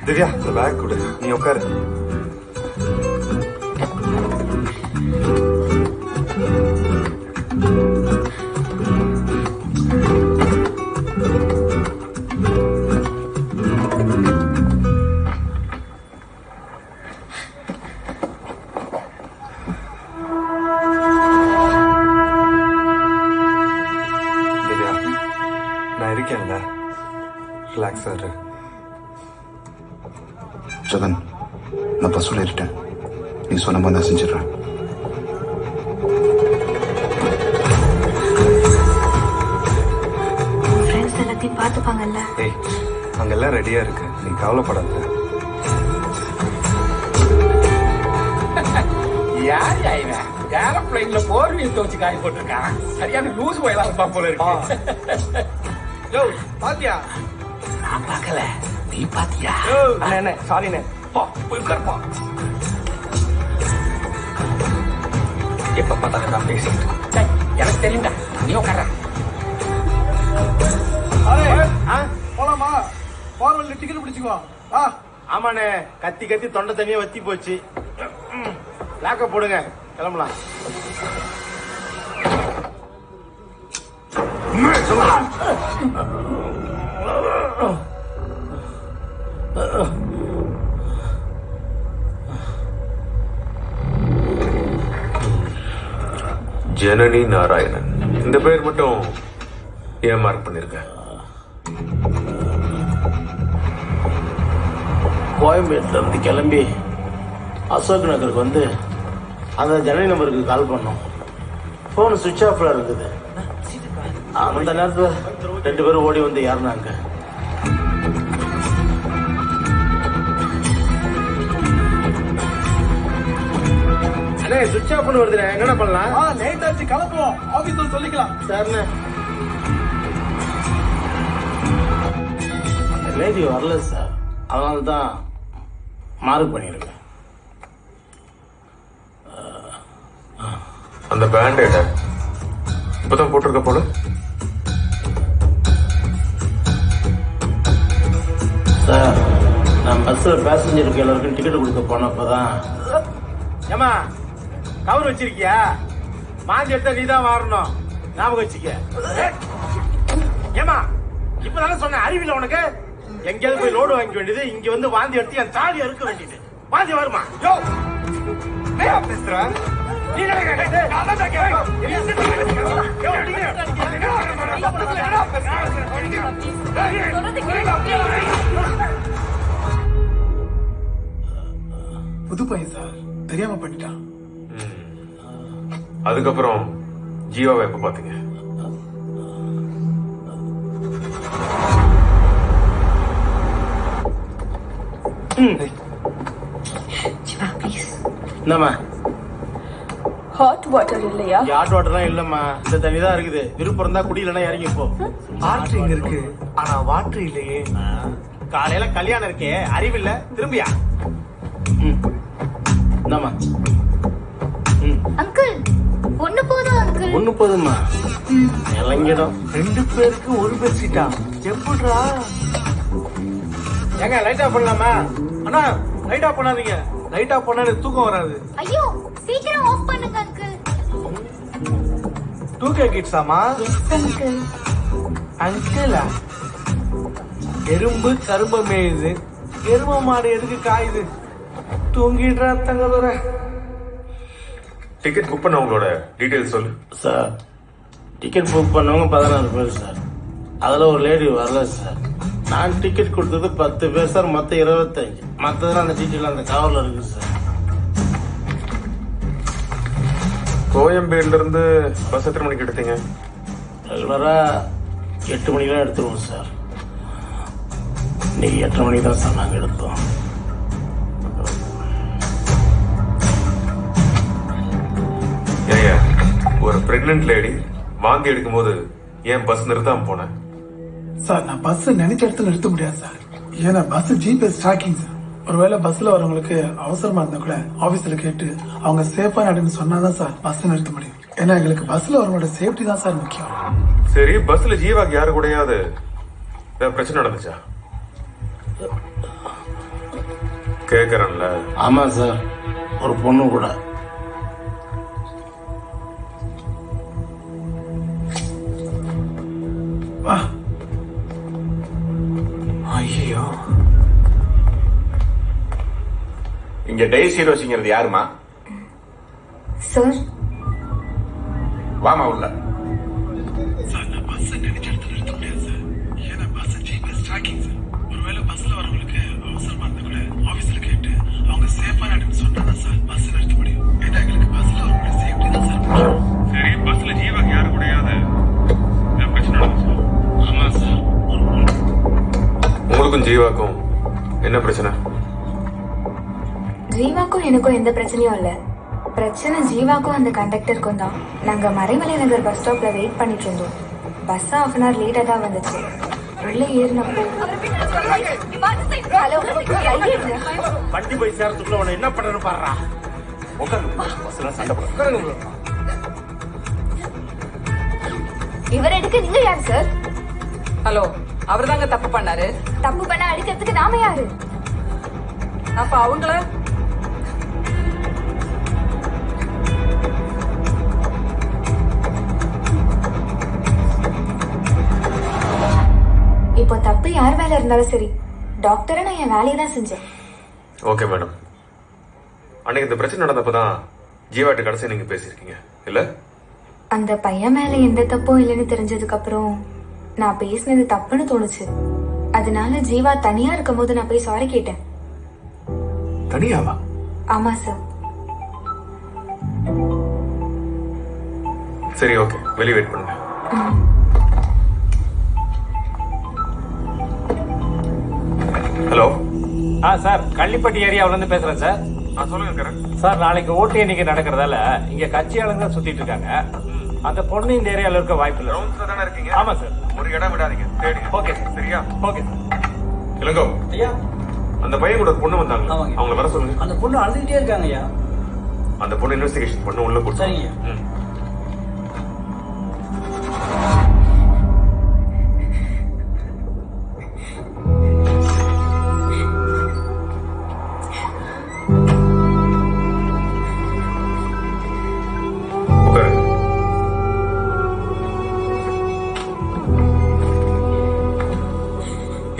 திவ்யா இந்த பேக் கொடு, நீ உட்காரு. திவ்யா நான் இருக்கேன்ல, ரிலாக்ஸா இரு. ஜகன், நான் பஸ் சொல்லிட்டேன். நீ சொன்ன மாதிரி நான் செஞ்சிடறேன். ஃப்ரெண்ட்ஸ் எல்லாத்தையும் பார்த்துப்பாங்கல்ல? ஏய், அங்கெல்லாம் ரெடியா இருக்கு, நீ கவலைப்படாத. யார் இவன்? ஏரோப்ளைன்ல போர்வீல் தோச்சு காய போட்டிருக்கான். சரியான லூஸ் வயலா இருப்பான் போல இருக்கு. யோ பாத்தியா? நான் பார்க்கல, நீ பாத்தியா? அண்ணே சாரிண்ணே. போய் உட்கார்ப்பா. எப்ப பார்த்தாலும் நான் பேசிட்டு எனக்கு தெரியும்டா, நீ உட்கார. போலாமா? போர்வெல்ல டிக்கெட் பிடிச்சுக்கோ. ஆமாண்ணே, கத்தி கத்தி தொண்டை தனியா வத்தி போச்சு. லாக்க போடுங்க, கிளம்பலாம். ஜனனி நாராயணன், இந்த பேர் மட்டும் ஏன் மார்க் பண்ணிருக்க? கோயம்பேட்டில் இருந்து கிளம்பி அசோக் நகருக்கு வந்து அந்த ஜனனி நம்பருக்கு கால் பண்ணோம். ஃபோன் சுவிட்ச் ஆஃப்ல இருக்குது. அந்த நேரத்தில் 2 பேரும் ஓடி வந்து ஏறினாங்க. அண்ணே சுவிட்ச் ஆஃப் பண்ணி வருதுண்ணே, என்னென்ன பண்ணலாம்? லேட் ஆச்சு, கிளம்புவோம். ஆபீஸ்ல சொல்லிக்கலாம். சரிண்ணே. அந்த லேடி வரல சார், அதனால தான் மார்க் பண்ணியிருக்கேன். அந்த பேண்டேட இப்பதான் போட்டிருக்க போல. சார், நான் பஸ்ல பேசஞ்சருக்கு எல்லாருக்கும் டிக்கெட் கொடுக்க போனப்பதான். ஏமா கவர் வச்சிருக்கியா? மாஞ்சி எடுத்தா நீதான் வாரணும், ஞாபகம் வச்சுக்க. ஏமா இப்பதானே சொன்ன, அறிவில்லை உனக்கு? எங்கேயாவது போய் லோடு வாங்கிக்க வேண்டியது, இங்க வந்து வாந்தி எடுத்து என் தாலி அறுக்க வேண்டியது. வாந்தி வருமா? யோ பேசுற நீ புது பையன் சார், தெரியாம பண்ணிட்டான். அதுக்கப்புறம் ஜீவாவை எப்ப பாத்தீங்க? என்னம்மா ஹாட் வாட்டர் இல்லையா? ஹாட் வாட்டர்லாம் இல்லம்மா, இந்த தண்ணி தான் இருக்குது. விருப்பம் இருந்தா குடி, இல்லைன்னா இறங்கி போ. வாட்டர் இருக்கு, ஆனா வாட்டர் இல்லையே. காலையில கல்யாணம் இருக்கே, அறிவில்ல, திரும்பியா? என்னம்மா? அங்கிள் ஒண்ணு போதும் அங்கிள். ஒண்ணு போதுமா? இறங்கிடும். 2 பேருக்கு ஒரு பெட்ஷீட்டா? எப்படிடா? ஏங்க லைட் ஆஃப் பண்ணலாமா? அண்ணா லைட் ஆஃப் பண்ணாதீங்க, லைட் ஆஃப் பண்ணா எனக்கு தூக்கம் வராது. ஐயோ சீக்கிரம் ஆஃப் பண்ணுங்க அங்கிள். 2K கிட்ஸாமா? அங்கிள். அங்கிளா? எறும்பு கரும்பு மேயுது, எரும மாடு எதுக்கு காயுது? தூங்கிடுறா தங்கதுர. டிக்கெட் புக் பண்ணவங்களோட டீடைல்ஸ் சொல்லு. சார், டிக்கெட் புக் பண்ணவங்க 16 பேர் சார். அதுல ஒரு லேடி வரல சார். நான் டிக்கெட் கொடுத்தது 10 பேர் சார், மொத்தம் 25. மற்றதெல்லாம் அந்த டீட்டெயில் அந்த கவர்ல இருக்கு சார். கோயம்பேடுல இருந்து பஸ் எத்தனை மணிக்கு எடுத்தீங்க? ரெகுலரா 8 மணிக்கெல்லாம் எடுத்துருவோம் சார். இன்னைக்கு 8 மணிக்கு தான் சார் நாங்கள் எடுத்தோம். ஏயா, ஒரு பிரெக்னன்ட் லேடி வாந்தி எடுக்கும் போது ஏன் பஸ் நிறுத்தாம போனேன்? சார், நான் பஸ் நினைச்ச இடத்துல நிறுத்த முடியாது சார். ஏன்னா பஸ் ஜிபிஎஸ் ட்ராக்கிங் சார். ஒருவேளை பஸ்ல வரவங்களுக்கு அவசரமா இருந்தா கூட ஆபீஸ்ல கேட்டு அவங்க சேஃபா நடன்னு சொன்னாதான் சார் பஸ் நிறுத்த முடியும். ஏன்னா எங்களுக்கு பஸ்ல வரவோட சேஃப்டி தான் சார் முக்கியம். சரி, பஸ்ல ஜீவாக்கு யாரு கூடயாவது பிரச்சனை நடந்துச்சா? கேக்குறேன்ல. ஆமா சார், ஒரு பொண்ணு கூட. ஐயோ, இங்க டெய்ஸி ஹீரோசிங்கிறது யாருமா? சார் வாமா உள்ள. ஒருவேளை பஸ்ல வரவங்களுக்கு அவசரமா இருந்தா கூட ஆபீஸ்ல கேட்டு அவங்க சேஃபா நடந்து சொன்னா சார் பஸ் நிறுத்த முடியும். ஏன்னா எங்களுக்கு பஸ்ல வரவங்களோட சேஃப்டி தான் சார் முக்கியம். சரி, பஸ்ல ஜீவாக்கு யாரு கூடயாவது பிரச்சனை நடந்துச்சா? ஆமா சார். உங்களுக்கும் ஜீவாக்கும் என்ன பிரச்சனை? ஜீவாக்கும் எனக்கும் எந்த பிரச்சனையும் இல்ல. பிரச்சனை ஜீவாக்கும் அந்த கண்டக்டருக்கும் தான். நாங்க மறைமலை நகர் பஸ் ஸ்டாப்ல வெயிட் பண்ணிட்டு இருந்தோம். பஸ் ½ hour லேட்டா தான் வந்துச்சு. உள்ள ஏறினப்போ வண்டி போய் சேர்த்துக்குள்ள உன்னை என்ன பண்ணணும் பாடுறா. இவர் எடுக்க நீங்க யாரு சார்? ஹலோ, அவர் தாங்க தப்பு பண்ணாரு. தப்பு பண்ண அடிக்கிறதுக்கு நாம யாரு? அப்ப அவங்கள இப்போ தப்பு யார் மேல இருந்தாலும் சரி, டாக்டரை நான் என் வேலையை தான் செஞ்சேன். Okay madam. அன்னைக்கு இந்த பிரச்சனை நடந்தப்பதான் ஜீவாட்டு கடைசி நீங்க பேசியிருக்கீங்க இல்ல? அந்த பையன் மேல எந்த தப்பும் இல்லைன்னு தெரிஞ்சதுக்கு அப்புறம் நான் பேசினது தப்புன்னு தோணுச்சு. அதனால ஜீவா தனியா இருக்கும் போது நான் போய் சாரி கேட்டேன். தனியாவா? ஆமா சார். சரி, ஓகே, வெளியே வெயிட் பண்ணுங்க. ஹலோ. சார், கள்ளிப்பட்டி ஏரியாவில இருந்து பேசுறேன் சார். சொல்லுங்க சார், நாளைக்கு ஓட்டு எண்ணிக்கை நடக்கிறதால இங்க கட்சி ஆளுங்க சுத்திட்டு இருக்காங்க. அந்த பொண்ணு இந்த ஏரியால இருக்க வாய்ப்பு இல்லை. தானே இருக்கீங்க? ஆமா சார். ஒரு இடம் விடாதீங்க, தேடி. Okay sir. சரியா? Okay sir. இளங்கோ, ஐயா, அந்த பையன் கூட ஒரு பொண்ணு வந்தாங்க, அவங்கள வர சொல்லுங்க. அந்த பொண்ணு அழுதுகிட்டே இருக்காங்க ஐயா. அந்த பொண்ணு இன்வெஸ்டிகேஷன் பண்ண உள்ள கொடுத்து. சரிங்க.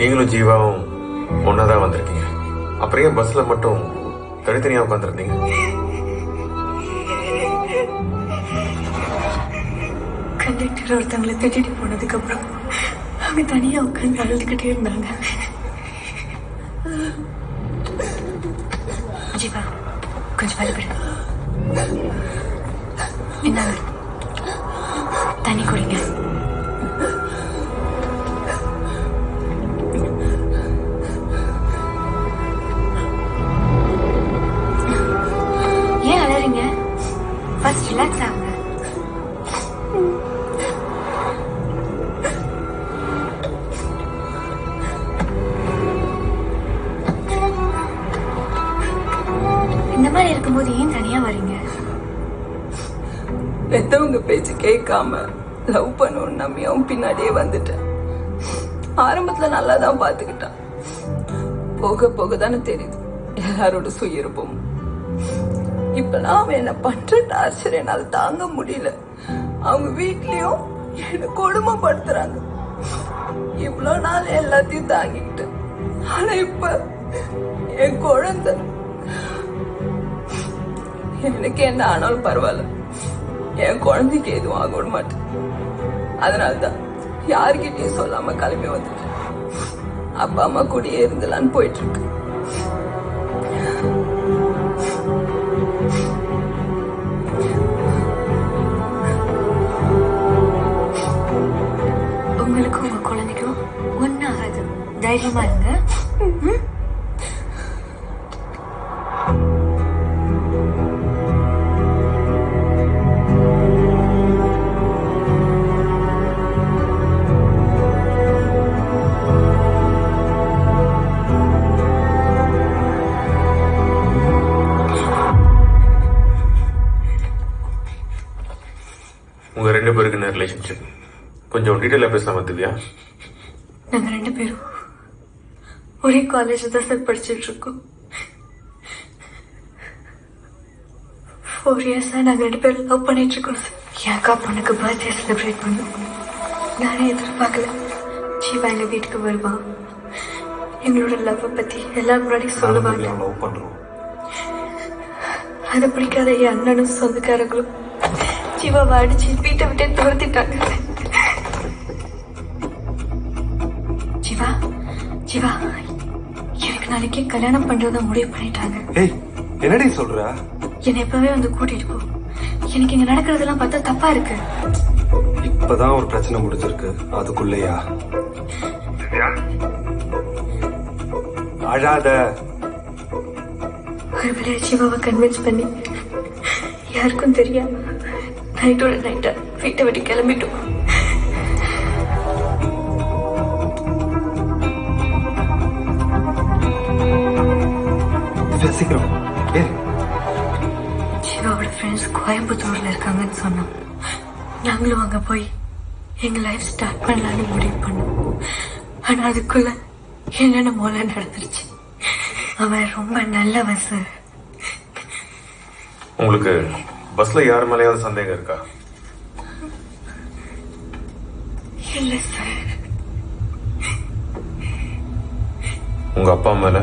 நீங்களும் ஜீவாவும் ஒன்னாதான் வந்திருக்கீங்க. அப்புறம் ஏன் பஸ்ல மட்டும் தனித்தனியா உட்காந்துருந்தீங்க? கண்டக்டர் ஒருத்தவங்களை திட்டிட்டு போனதுக்கு அப்புறம் அவங்க தனியா உட்காந்து அழுதுகிட்டே இருந்தாங்க. ஜீவா, கொஞ்சம் வலுப்படு. என்ன தண்ணி குடிங்க. ஏன் அழறீங்க? ஃபர்ஸ்ட் ரிலாக்ஸ் ஆகுங்க. இந்த மாதிரி இருக்கும்போது ஏன் தனியா வரீங்க? பெத்தவங்க பேச்சு கேட்காம லவ் பண்ணணும்னு நம்பியும் பின்னாடியே வந்துட்டேன். ஆரம்பத்துல நல்லா தான் பாத்துக்கிட்டான். போக போக தானே தெரியுது எல்லாரோட சுயரூபம். இப்பெல்லாம் அவன் என்ன பண்ற டார்ச்சர் என்னால தாங்க முடியல. அவங்க வீட்லயும் என்ன கொடுமைப்படுத்துறாங்க. இவ்வளவு நாள் எல்லாத்தையும் தாங்கிக்கிட்டு, ஆனா இப்ப என் குழந்தை எனக்கு என்ன ஆனாலும் பரவாயில்ல, என் குழந்தைக்கு எதுவும் ஆக மாட்டேன். அதனால்தான் யார்கிட்டயும் சொல்லாம கிளம்பி வந்துட்டேன். அப்பா அம்மா கூடயே இருந்தலான்னு போயிட்டு இருக்கு. உங்களுக்கும் உங்க குழந்தைக்கும் ஒன்னாகாது. தைரியமா இருங்க. உங்க 2 பேருக்கு என்ன ரிலேஷன்ஷிப்? கொஞ்சம் டீட்டெயிலா பேசலாமா திவ்யா? நாங்க 2 பேரும் ஒரே காலேஜ் தான் சார் படிச்சுட்டு இருக்கோம். 4 இயர்ஸா நாங்க 2 பேரும் லவ் பண்ணிட்டு இருக்கோம் சார். என் அக்கா பொண்ணுக்கு பர்த்டே செலிப்ரேட் பண்ணோம். நானே எதிர்பார்க்கல ஜீவா எங்க வீட்டுக்கு வருவான், எங்களோட லவ் பத்தி எல்லாரும் முன்னாடி சொல்லுவாங்க. லவ் பண்றோம். அதை பிடிக்காத என் அண்ணனும் சொந்தக்காரங்களும் ஜீவாவை அடிச்சு வீட்டை விட்டே துரத்திட்டாங்க. ஜீவா ஜீவா எனக்கு நாளைக்கே கல்யாணம் பண்றதா முடிவு பண்ணிட்டாங்க. ஏய் என்னடி சொல்ற? என்னை எப்பவே வந்து கூட்டிட்டு போ. எனக்கு இங்க நடக்கிறதெல்லாம் பார்த்தா தப்பா இருக்கு. இப்பதான் ஒரு பிரச்சனை முடிஞ்சிருக்கு, அதுக்குள்ளயா? அழாத. ஒரு வேலையை ஜீவாவை கன்வின்ஸ் பண்ணி யாருக்கும் தெரியா நைட்டோட நைட்டா வீட்டை விட்டு கிளம்பிட்டோம். சீக்கிரம். ஜீவாவோட ஃப்ரெண்ட்ஸ் கோயம்புத்தூர்ல இருக்காங்கன்னு சொன்னோம். நாங்களும் அங்க போய் எங்க லைஃப் ஸ்டார்ட் பண்ணலான்னு முடிவு பண்ணோம். ஆனா அதுக்குள்ள என்னென்ன மூல நடந்துருச்சு. அவன் ரொம்ப நல்லவன் சார். உங்களுக்கு பஸ்ல யார் மேலேயாவது சந்தேகம் இருக்கா? இல்ல சார். உங்க அப்பா மேல?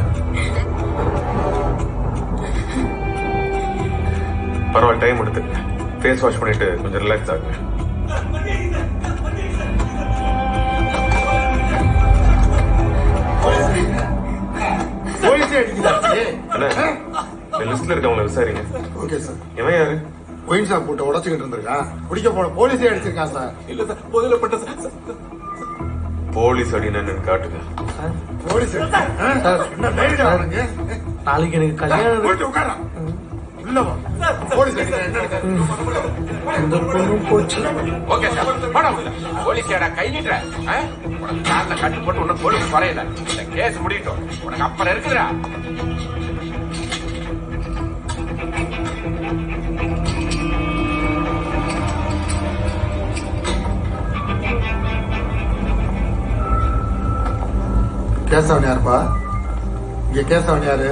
பரவாயில்ல, டைம் எடுத்துங்க. ஃபேஸ் வாஷ் பண்ணிட்டு கொஞ்சம் ரிலாக்ஸ் ஆகுங்க. லிஸ்ட்ல இருக்கவங்களை விசாரிங்க. Okay sir. இவன் யாரு? ஒயின் ஷாப் போட்டு உடச்சுக்கிட்டு இருந்திருக்கான். குடிக்க போன போலீஸே அடிச்சிருக்கான் சார். இல்ல சார், முதலப்பட்ட போலீஸ் அடின்னு காட்டுங்க. போலீஸ் என்ன தைரியம் அவனுக்கு? நாளைக்கு எனக்கு கல்யாணம். போயிட்டு உட்கார. உள்ள வா. போலீஸ் இந்த பொண்ணும் போச்சு. ஓகே சார், போடா உள்ள. போலீஸ் ஏடா கை நீட்டுற? உனக்கு கார்ல கட்டு போட்டு உன்ன போலீஸ் வரையல. இந்த கேஸ் முடியட்டும், உனக்கு அப்புறம் இருக்குதுடா. கேசவன் யாருப்பா? இங்க கேசவன் யாரு?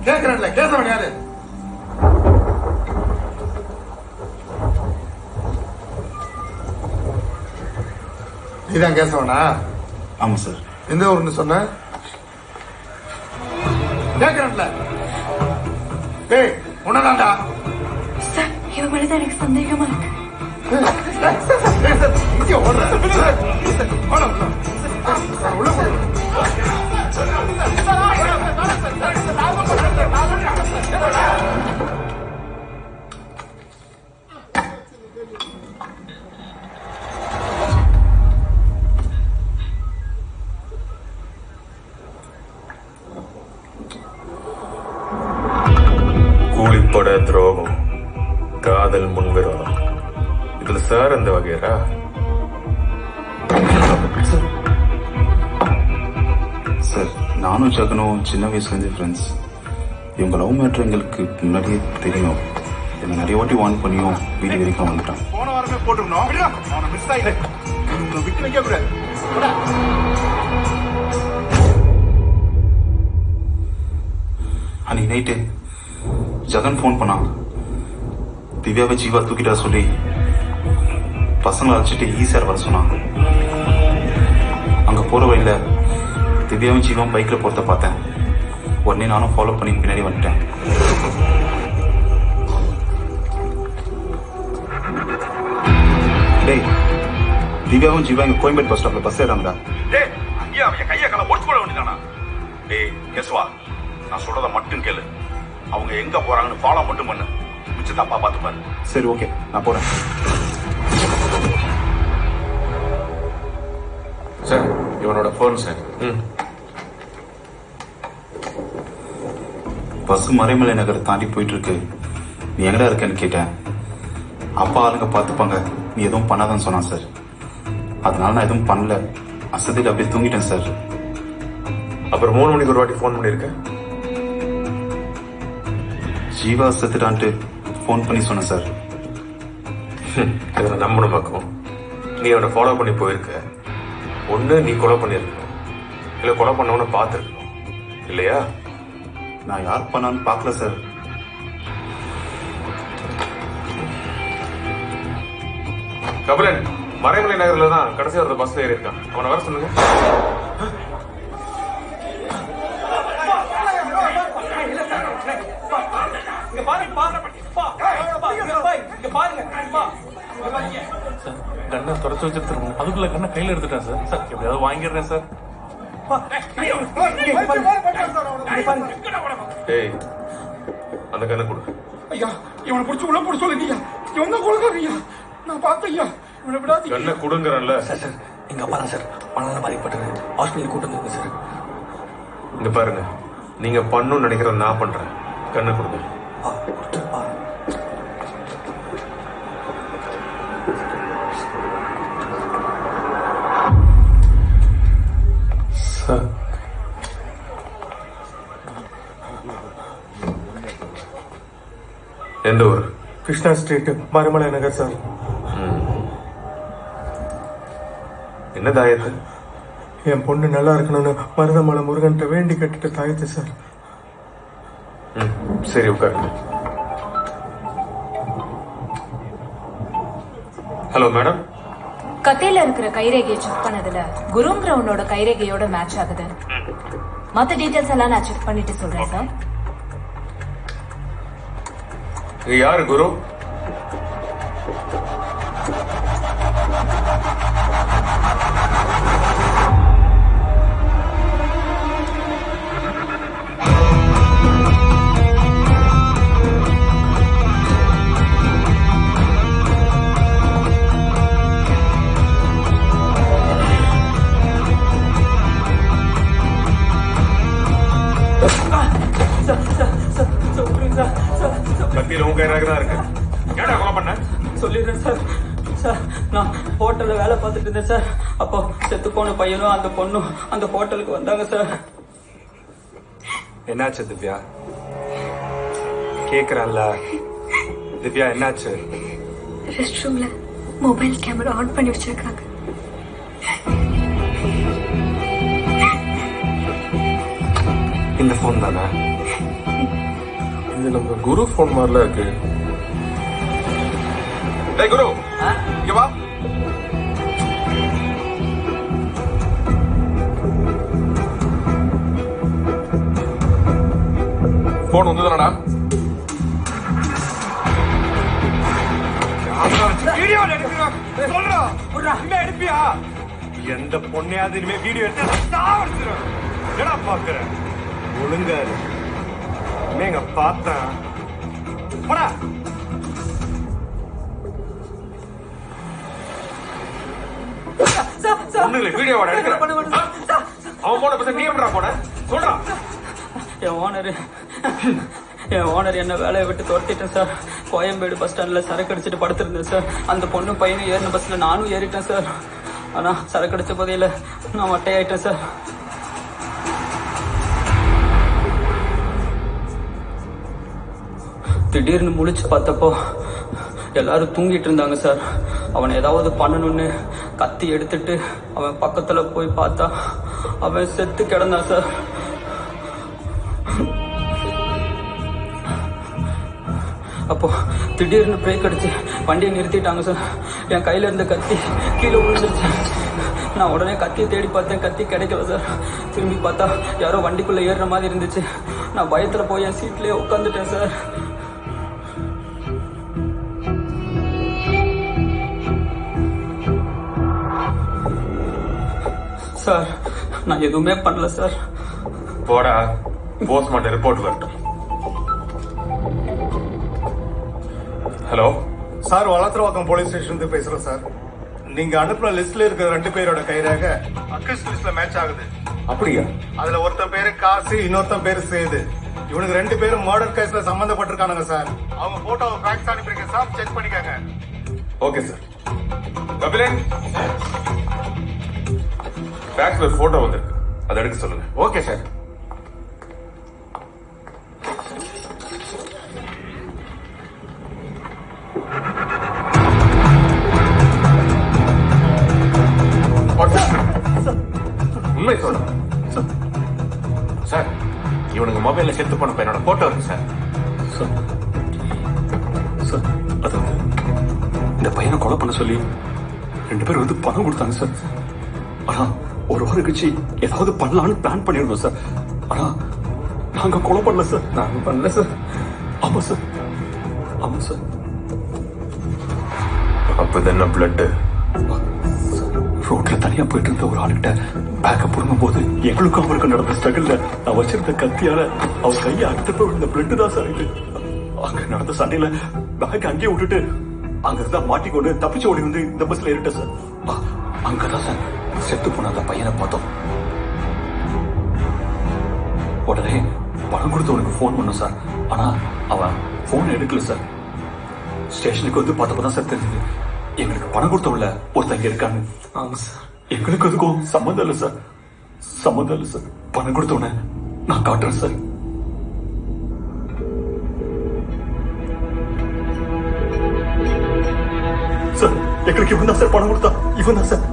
கேக்குறேன்ல, கேசவன் யாரு? நீதான் கேசவனா? ஆமா சார். எந்த ஊர்னு சொன்ன? கேக்குறேன்ல. ஏய் உன்னதாண்டா. சார் இவன் மேலதான் எனக்கு சந்தேகமா இருக்கு. இங்க ஓடுற. உள்ள போ. கூலிப்பட துரோகம், காதல் முன்விரோதம், இதுல சார் அந்த வகையரா? சார் நானும் ஜகனும் சின்ன வயசுலேருந்து ஃப்ரெண்ட்ஸ். இவங்க லவ் மேட்ரு எங்களுக்கு முன்னாடியே தெரியும். என்னை நிறைய வாட்டி வார்ன் பண்ணியும் வீடு வரைக்கும் வந்துட்டான். போன வாரமே போட்டுருந்தோம். மிஸ் ஆயிடுச்சு. விட்டு வைக்க கூடாது. அன்னைக்கு நைட்டு ஜகன் ஃபோன் பண்ணான். திவ்யாவை ஜீவா தூக்கிட்டா சொல்லி பசங்களை அழைச்சிட்டு ஈஸியார் வர சொன்னான். அங்க போற வழியில திவ்யாவும் ஜீவாவும் பைக்ல போறத பார்த்தேன். உடனே நானும் ஃபாலோ பண்ணி பின்னாடி வந்துட்டேன். டேய் திவ்யாவும் ஜீவா இங்க கோயம்பேடு பஸ் ஸ்டாப்ல பஸ் ஏறாங்கடா. டேய் ஐயா அவன் கையை கால ஒடிச்சு போட வேண்டியதானா? டேய் கேசுவா, நான் சொல்றத மட்டும் கேளு. அவங்க எங்க போறாங்கன்னு ஃபாலோ மட்டும் பண்ணு. மிச்சத்தை அப்பா பார்த்துப்பாரு. சரி ஓகே, நான் போறேன். சார் இவனோட போன் சார். பஸ் மறைமலை நகர் தாண்டி போயிட்டு இருக்கு. நீ எங்கடா இருக்கேன்னு கேட்டேன். அப்பா ஆளுங்க பார்த்துப்பாங்க, நீ எதுவும் பண்ணாதான்னு சொன்னான் சார். அதனால நான் எதுவும் பண்ணல. அசதியில் அப்படியே தூங்கிட்டேன் சார். அப்புறம் 3 மணிக்கு ஒரு வாட்டி போன் பண்ணிருக்கேன். ஜீவா செத்துட்டான்ட்டு ஃபோன் பண்ணி சொன்னேன் சார். இதை நம்பணும் பக்கம். நீ அவனை ஃபாலோ பண்ணி போயிருக்க. ஒண்ணு நீ கொலை பண்ணிருக்க, இல்ல கொலை பண்ணவன பார்த்துருக்கணும் இல்லையா? நான் யார் பண்ணான்னு பார்க்கல சார். கபிலன் மறைமலை நகர்ல தான் கடைசி ஒரு பஸ்ல ஏறி இருக்கான். அவனை வர சொல்லுங்க. கண்ணை தொடச்சு வச்சிருக்காங்க. அதுக்குள்ள கண்ணை கையில எடுத்துட்டேன் சார். சார் எப்படியாவது வாங்கிடுறேன் சார். ஏய், அந்த கண்ணை கொடு. ஐயா, இவனை பிடிச்சி உள்ள போட சொல்லுங்க. இவன் தான் கொள்கையா? நான் பார்த்தேன் ஐயா. இவனை விடாதீங்க. கண்ணை கொடுங்கறல்ல. சார் எங்க அப்பா தான் சார் மனநல பாதிக்கப்பட்டது. ஹாஸ்பிட்டல் கூட்டம் இருக்கு சார். இங்க பாருங்க, நீங்க பண்ணணும்னு நினைக்கிறத நான் பண்றேன். கண்ணை கொடுங்க. சார் எந்த ஊர்? கிருஷ்ணா ஸ்ட்ரீட், மறைமலை நகர் சார். என்ன தாயத்து? என் பொண்ணு நல்லா இருக்கணும்னு மருதமலை முருகன்ட்ட வேண்டி கட்டிட்ட தாயத்து சார். சரி உட்காருங்க. Hello madam. கத்தையில இருக்கிற கைரேகையை செக் பண்ணதுல குருங்கிறவனோட கைரேகையோட மேட்ச் ஆகுது. மத்த டீடைல்ஸ் எல்லாம் நான் செக் பண்ணிட்டு சொல்றேன் சார். யாரு குரு? கத்தியில உங்க கைராக தான் இருக்கு. ஏடா கொலை பண்ண? சொல்லிடுறேன் சார். சார் நான் ஹோட்டல்ல வேலை பார்த்துட்டு இருந்தேன் சார். அப்போ செத்து போன பையனும் அந்த பொண்ணும் அந்த ஹோட்டலுக்கு வந்தாங்க சார். என்னாச்சு திவ்யா? கேக்குறல்ல திவ்யா, என்னாச்சு? ரெஸ்ட் ரூம்ல மொபைல் கேமரா ஆன் பண்ணி வச்சிருக்காங்க. இந்த போன் தானே? இது நம்ம குரு போன் மாதிரில இருக்கு. டேய் குரு, இங்க வா. போன் வந்துதானடா? வீடியோ எடுக்கிறா சொல்றா. இனிமே எடுப்பியா? எந்த பொண்ணையாவது இனிமே வீடியோ எடுத்து சாவடிச்சிடும். என்னடா பாக்குற? ஒழுங்கா இனிமேங்க பார்த்தேன் போடா. வீடியோவோட எடுக்கிறேன். அவன் போன பத்தி நீ எப்படா போன? சொல்றா. என் ஓனர் என்ன வேலையை விட்டு துரத்திட்டேன் சார். கோயம்பேடு பஸ் ஸ்டாண்ட்ல சரக்கு அடிச்சுட்டு படுத்திருந்தேன் சார். அந்த பொண்ணு பையனும் ஏறின பஸ்ல நானும் ஏறிட்டேன் சார். ஆனா சரக்கு அடிச்ச போதையில நான் மட்டையாயிட்டேன் சார். திடீர்னு முழிச்சு பார்த்தப்போ எல்லாரும் தூங்கிட்டு இருந்தாங்க சார். அவனை ஏதாவது பண்ணணும்னு கத்தி எடுத்துட்டு அவன் பக்கத்துல போய் பார்த்தா அவன் செத்து கிடந்தான் சார். அப்போ திடீர்னு பிரேக் அடிச்சு வண்டியை நிறுத்திட்டாங்க சார். என் கையில இருந்த கத்தி கீழே விழுந்துருச்சு. நான் உடனே கத்தியை தேடி பார்த்தேன், கத்தி கிடைக்கல சார். திரும்பி பார்த்தா யாரோ வண்டிக்குள்ள ஏறுற மாதிரி இருந்துச்சு. நான் பயத்துல போய் என் சீட்லயே உட்காந்துட்டேன் சார். சார் நான் எதுவுமே பண்ணல சார். போடா, போஸ்ட்மார்ட்டம் ரிப்போர்ட் வரட்டும். ஹலோ சார், வளத்திரவாக்கம் போலீஸ் ஸ்டேஷன் பேசுறேன் சார். நீங்க அனுப்புன லிஸ்ட்ல இருக்கிற 2 பேரோட கைராக அக்யூஸ்ட் லிஸ்ட்ல மேட்ச் ஆகுது. அப்படியா? அதுல ஒருத்தன் பேரு காசி, இன்னொருத்தன் பேரு சேது. இவனுக்கு 2 பேரும் மர்டர் கேஸ்ல சம்பந்தப்பட்டிருக்கானுங்க சார். அவங்க போட்டோவை ஃபேக்ஸ் அனுப்பிருக்கேன் சார், செக் பண்ணிக்கங்க. Okay sir. கபிலன், ஃபேக்ஸ்ல ஒரு போட்டோ வந்திருக்கு, அதை எடுக்க சொல்லுங்க. Okay sir. உண்மை சொல்றேன் சார். இவனுங்க மொபைல்ல செத்து போன பையனோட போட்டோ இருக்கு சார். சார் அது இந்த பையனை கொலை பண்ண சொல்லி 2 பேர் வந்து பணம் கொடுத்தாங்க சார். ஆனா ஒரு வாரம் கழிச்சு ஏதாவது பண்ணலான்னு பிளான் பண்ணிருந்தோம் சார். ஆனா நாங்க கொலை பண்ணல சார். நாங்க பண்ணல சார். ஆமா சார், ஆமா சார். அப்ப இது என்ன பிளட்? ரோட்ல தனியா போயிட்டு இருந்த ஒரு ஆளுகிட்ட பேக்க புடுங்கும் போது எங்களுக்கும் அவருக்கு நடந்த ஸ்ட்ரகிள்ல நான் வச்சிருந்த கத்தியால அவர் கையை அறுத்தப்ப விழுந்த பிளட் தான் சார் இது. அங்க நடந்த சண்டையில பேக் அங்கேயே விட்டுட்டு அங்க இருந்தா மாட்டிக்கொண்டு தப்பிச்சு ஓடி வந்து இந்த பஸ்ல ஏறிட்டேன் சார். அங்கதான் சார் செத்து போன அந்த பையனை பார்த்தோம். உடனே பணம் கொடுத்தவனுக்கு போன் பண்ணோம் சார். ஆனா அவன் போன் எடுக்கல சார். ஸ்டேஷனுக்கு வந்து பார்த்தப்பதான் சார் தெரிஞ்சது எங்களுக்கு பணம் கொடுத்தவங்கள ஒருத்தங்க இருக்காங்க. ஆமா சார். எங்களுக்கு அதுக்கும் சம்மந்தம் இல்லை சார். சம்மந்தம் இல்லை சார். பணம் கொடுத்தவன நான் காட்டுறேன் சார். சார் எங்களுக்கு இவன் தான் சார் பணம் கொடுத்தா. இவன் தான் சார்.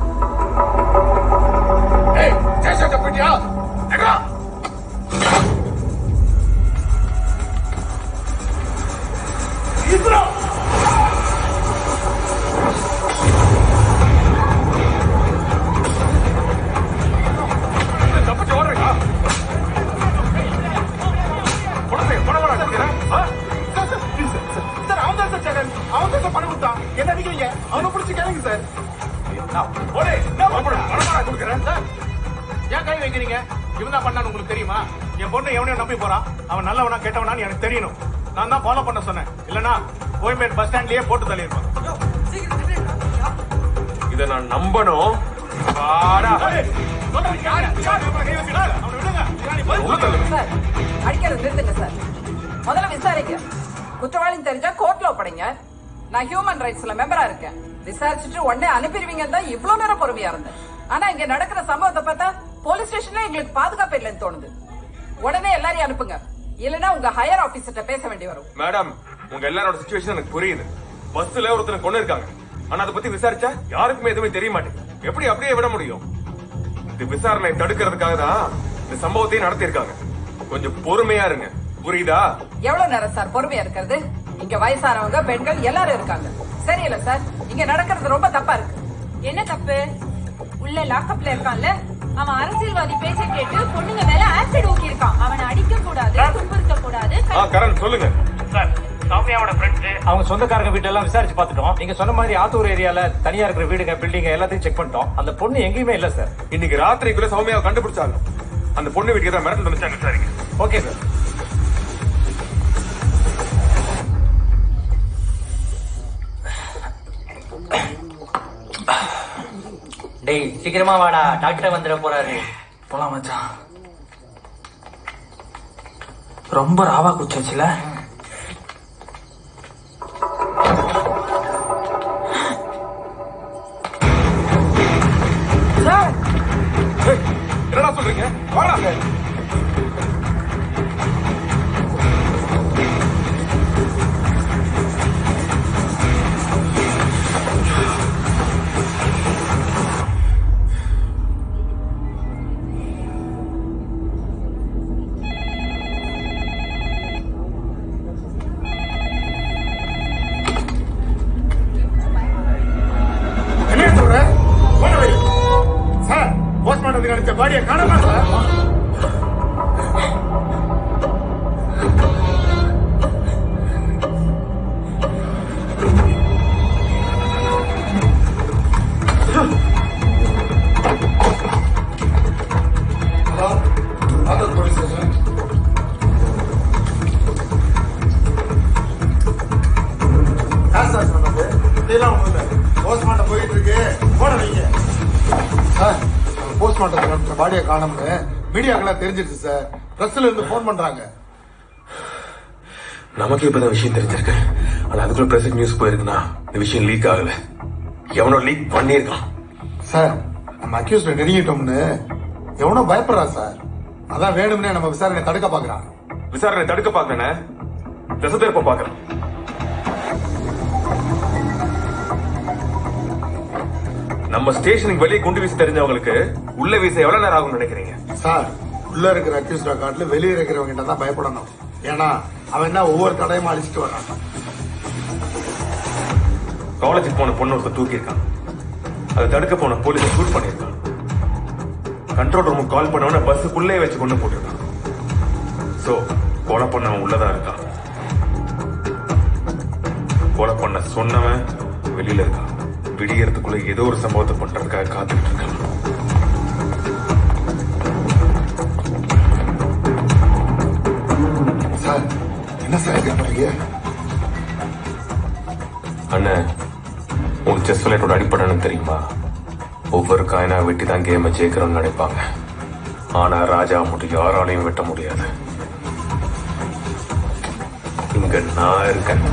ஏன் கை வைக்கிறீங்க? இவன் தான் பண்ணான்னு உங்களுக்கு தெரியுமா? என் பொண்ணு எவனையும் நம்பி போறான். அவன் நல்லவனா கேட்டவனான்னு எனக்கு தெரியணும். நான் தான் ஃபாலோ பண்ண சொன்னேன். இல்லனா கோயம்பேடு பஸ் ஸ்டாண்ட்லயே போட்டு தள்ளியிருப்பான். இதை நான் நம்பணும். அடிக்கிறது நிறுத்துங்க சார். முதல்ல விசாரிங்க. குற்றவாளின்னு தெரிஞ்சா கோர்ட்ல ஒப்படைங்க. நான் ஹியூமன் ரைட்ஸ்ல மெம்பரா இருக்கேன். விசாரிச்சுட்டு உடனே அனுப்பிடுவீங்கன்னு தான் இவ்வளவு நேரம் பொறுமையா இருந்தேன். ஆனா இங்க நடக்கிற சம்பவத்தை பார்த்தா போலீஸ் ஸ்டேஷன்ல எங்களுக்கு பாதுகாப்பு இல்லைன்னு தோணுது. உடனே எல்லாரையும் அனுப்புங்க. இல்லனா உங்க ஹையர் ஆபீசர்ட்ட பேச வேண்டி வரும். மேடம், உங்க எல்லாரோட சிச்சுவேஷன் எனக்கு புரியுது. பஸ்ல ஒருத்தனை கொண்டு இருக்காங்க. ஆனா அதை பத்தி விசாரிச்சா யாருக்குமே எதுவுமே தெரிய மாட்டேங்குது. எப்படி அப்படியே விட முடியும்? இந்த விசாரணை தடுக்கிறதுக்காக தான் இந்த சம்பவத்தையும் நடத்தியிருக்காங்க. கொஞ்சம் பொறுமையா இருங்க, புரியுதா? எவ்வளவு நேரம் சார் பொறுமையா இருக்கிறது? இங்க வயசானவங்க, பெண்கள் எல்லாரும் இருக்காங்க. சரியில்ல சார், இங்க நடக்கிறது ரொம்ப தப்பா இருக்கு. என்ன தப்பு? உள்ள லாக்அப்ல இருக்கான்ல, அவன் அரசியல்வாதி பேச்சை கேட்டு பொண்ணுங்க மேல ஆசிட் ஊக்கி இருக்கான். அவனை அடிக்க கூடாது, துன்புறுத்த கூடாது. கரண் சொல்லுங்க சார். சௌமியாவோட ஃப்ரெண்ட்ஸ் அவங்க சொந்தக்காரங்க வீட்டெல்லாம் விசாரிச்சு பார்த்துட்டோம். நீங்க சொன்ன மாதிரி ஆத்தூர் ஏரியால தனியா இருக்கிற வீடுங்க, பில்டிங் எல்லாத்தையும் செக் பண்ணிட்டோம். அந்த பொண்ணு எங்கேயுமே இல்ல சார். இன்னைக்கு ராத்திரிக்குள்ள சௌமியாவை கண்டுபிடிச்சாங்க. அந்த பொண்ணு வீட்டுக்கு தான் மிரட்டல் வந்துச்சாங்க. சரிங்க, ஓகே சார். டேய் சீக்கிரமா வாடா, டாக்டர் வந்துட போறாரு. போலாம் மச்சான். ரொம்ப ராவா குச்சாச்சுல. என்னடா சொல்றீங்க? வாடா. நினைச்ச பாடியை காணமா சார்? போஸ்ட்மார்ட்டம் போயிட்டு இருக்கு, போன வைங்க சார். போஸ்ட்மார்ட்டத்தில் பாடியை காணும்னு மீடியாக்கெல்லாம் தெரிஞ்சிருச்சு சார். பிரஸ்ல இருந்து போன் பண்றாங்க. நமக்கு இப்பதான் விஷயம் தெரிஞ்சிருக்கு. ஆனா அதுக்குள்ள பிரஸ் நியூஸ் போயிருக்குன்னா இந்த விஷயம் லீக் ஆகல. எவனோ லீக் பண்ணிருக்கான் சார். நம்ம அக்யூஸ்ட் நெருங்கிட்டோம்னு எவனோ பயப்படுறா சார். அதான் வேணும்னே நம்ம விசாரணை தடுக்க பாக்குறான். விசாரணை தடுக்க பாக்குறேன்னு திசை திருப்ப பாக்குறேன். நம்ம ஸ்டேஷனுக்கு வெளியே குண்டு வீச தெரிஞ்சவங்களுக்கு உள்ள வீச எவ்வளவு நேரம் ஆகும்னு நினைக்கிறீங்க? சார், உள்ள இருக்கிற அக்யூஸ்ட் காட்டுல வெளியே இருக்கிறவங்க தான் பயப்படணும். ஏன்னா அவன் என்ன ஒவ்வொரு கடையும் அழிச்சிட்டு வரான். காலேஜுக்கு போன பொண்ணு ஒருத்தர் தூக்கியிருக்கான். அதை தடுக்க போன போலீஸ் ஷூட் பண்ணிருக்கான். கண்ட்ரோல் ரூமுக்கு கால் பண்ணவன பஸ்ஸுக்குள்ளே வச்சு கொண்டு போட்டிருக்கான். சோ கொலை பண்ணவன் உள்ளதான் இருக்கான். கொலை பண்ண சொன்னவன் வெளியில இருக்கான். விடியறதுக்குள்ள ஏதோ ஒரு சம்பவத்தை பண்றதுக்காக காத்துக்கிட்டு இருக்கான். சார், என்ன சார் கேட்பீங்க? அண்ணன், உன் செஸ் விளையாட்டோட அடிப்படைன்னு தெரியுமா? ஒவ்வொரு காயினா வெட்டி தான் கேமை ஜெயிக்கிறோம்னு நினைப்பாங்க. ஆனா ராஜா மட்டும் யாராலையும் வெட்ட முடியாது. இங்க நான் இருக்கேன்.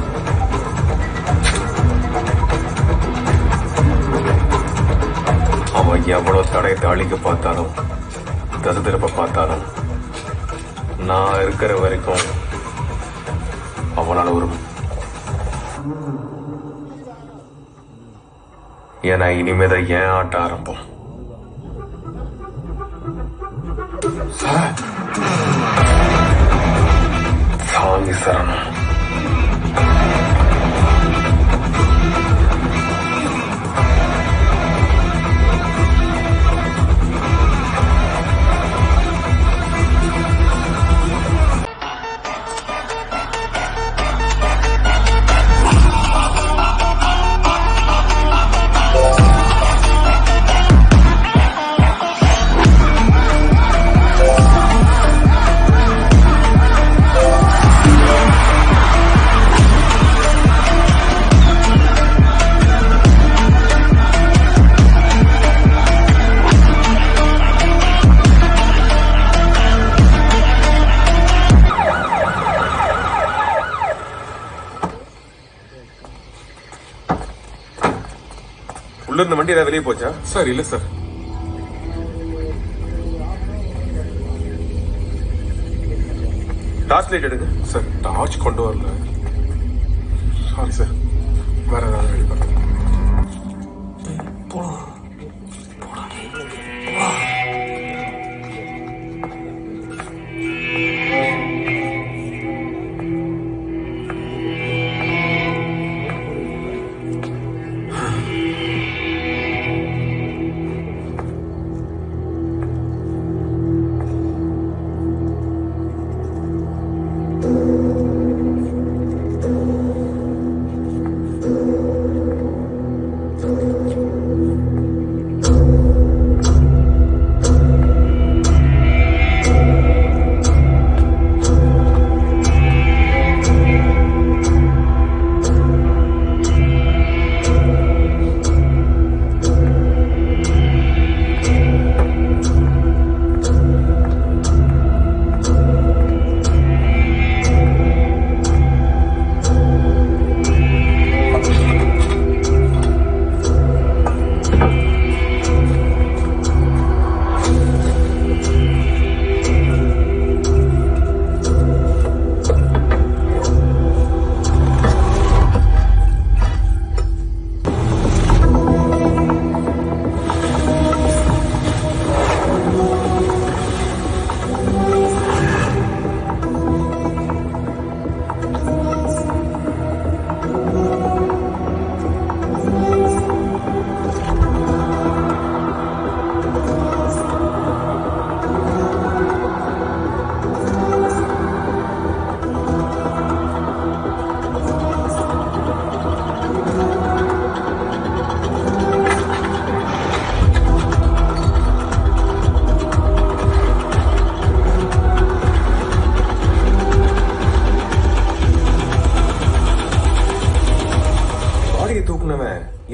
அவன் எவ்வளவு தடையத்தை அழிக்க பார்த்தாலும், தசை திருப்ப பார்த்தாலும், நான் இருக்கிற வரைக்கும் அவனால ஒரு ஏன்னா இனிமேதான் ஏன் ஆட்ட ஆரம்பம். சாமி சரணம். உள்ள இருந்த வண்டி ஏதாவது வெளியே போச்சா? சார் இல்ல சார். டார்ச் லைட் எடுங்க. சார் டார்ச் கொண்டு வரல. சாரி சார், வேற ஏதாவது ரெடி பண்ணுங்க.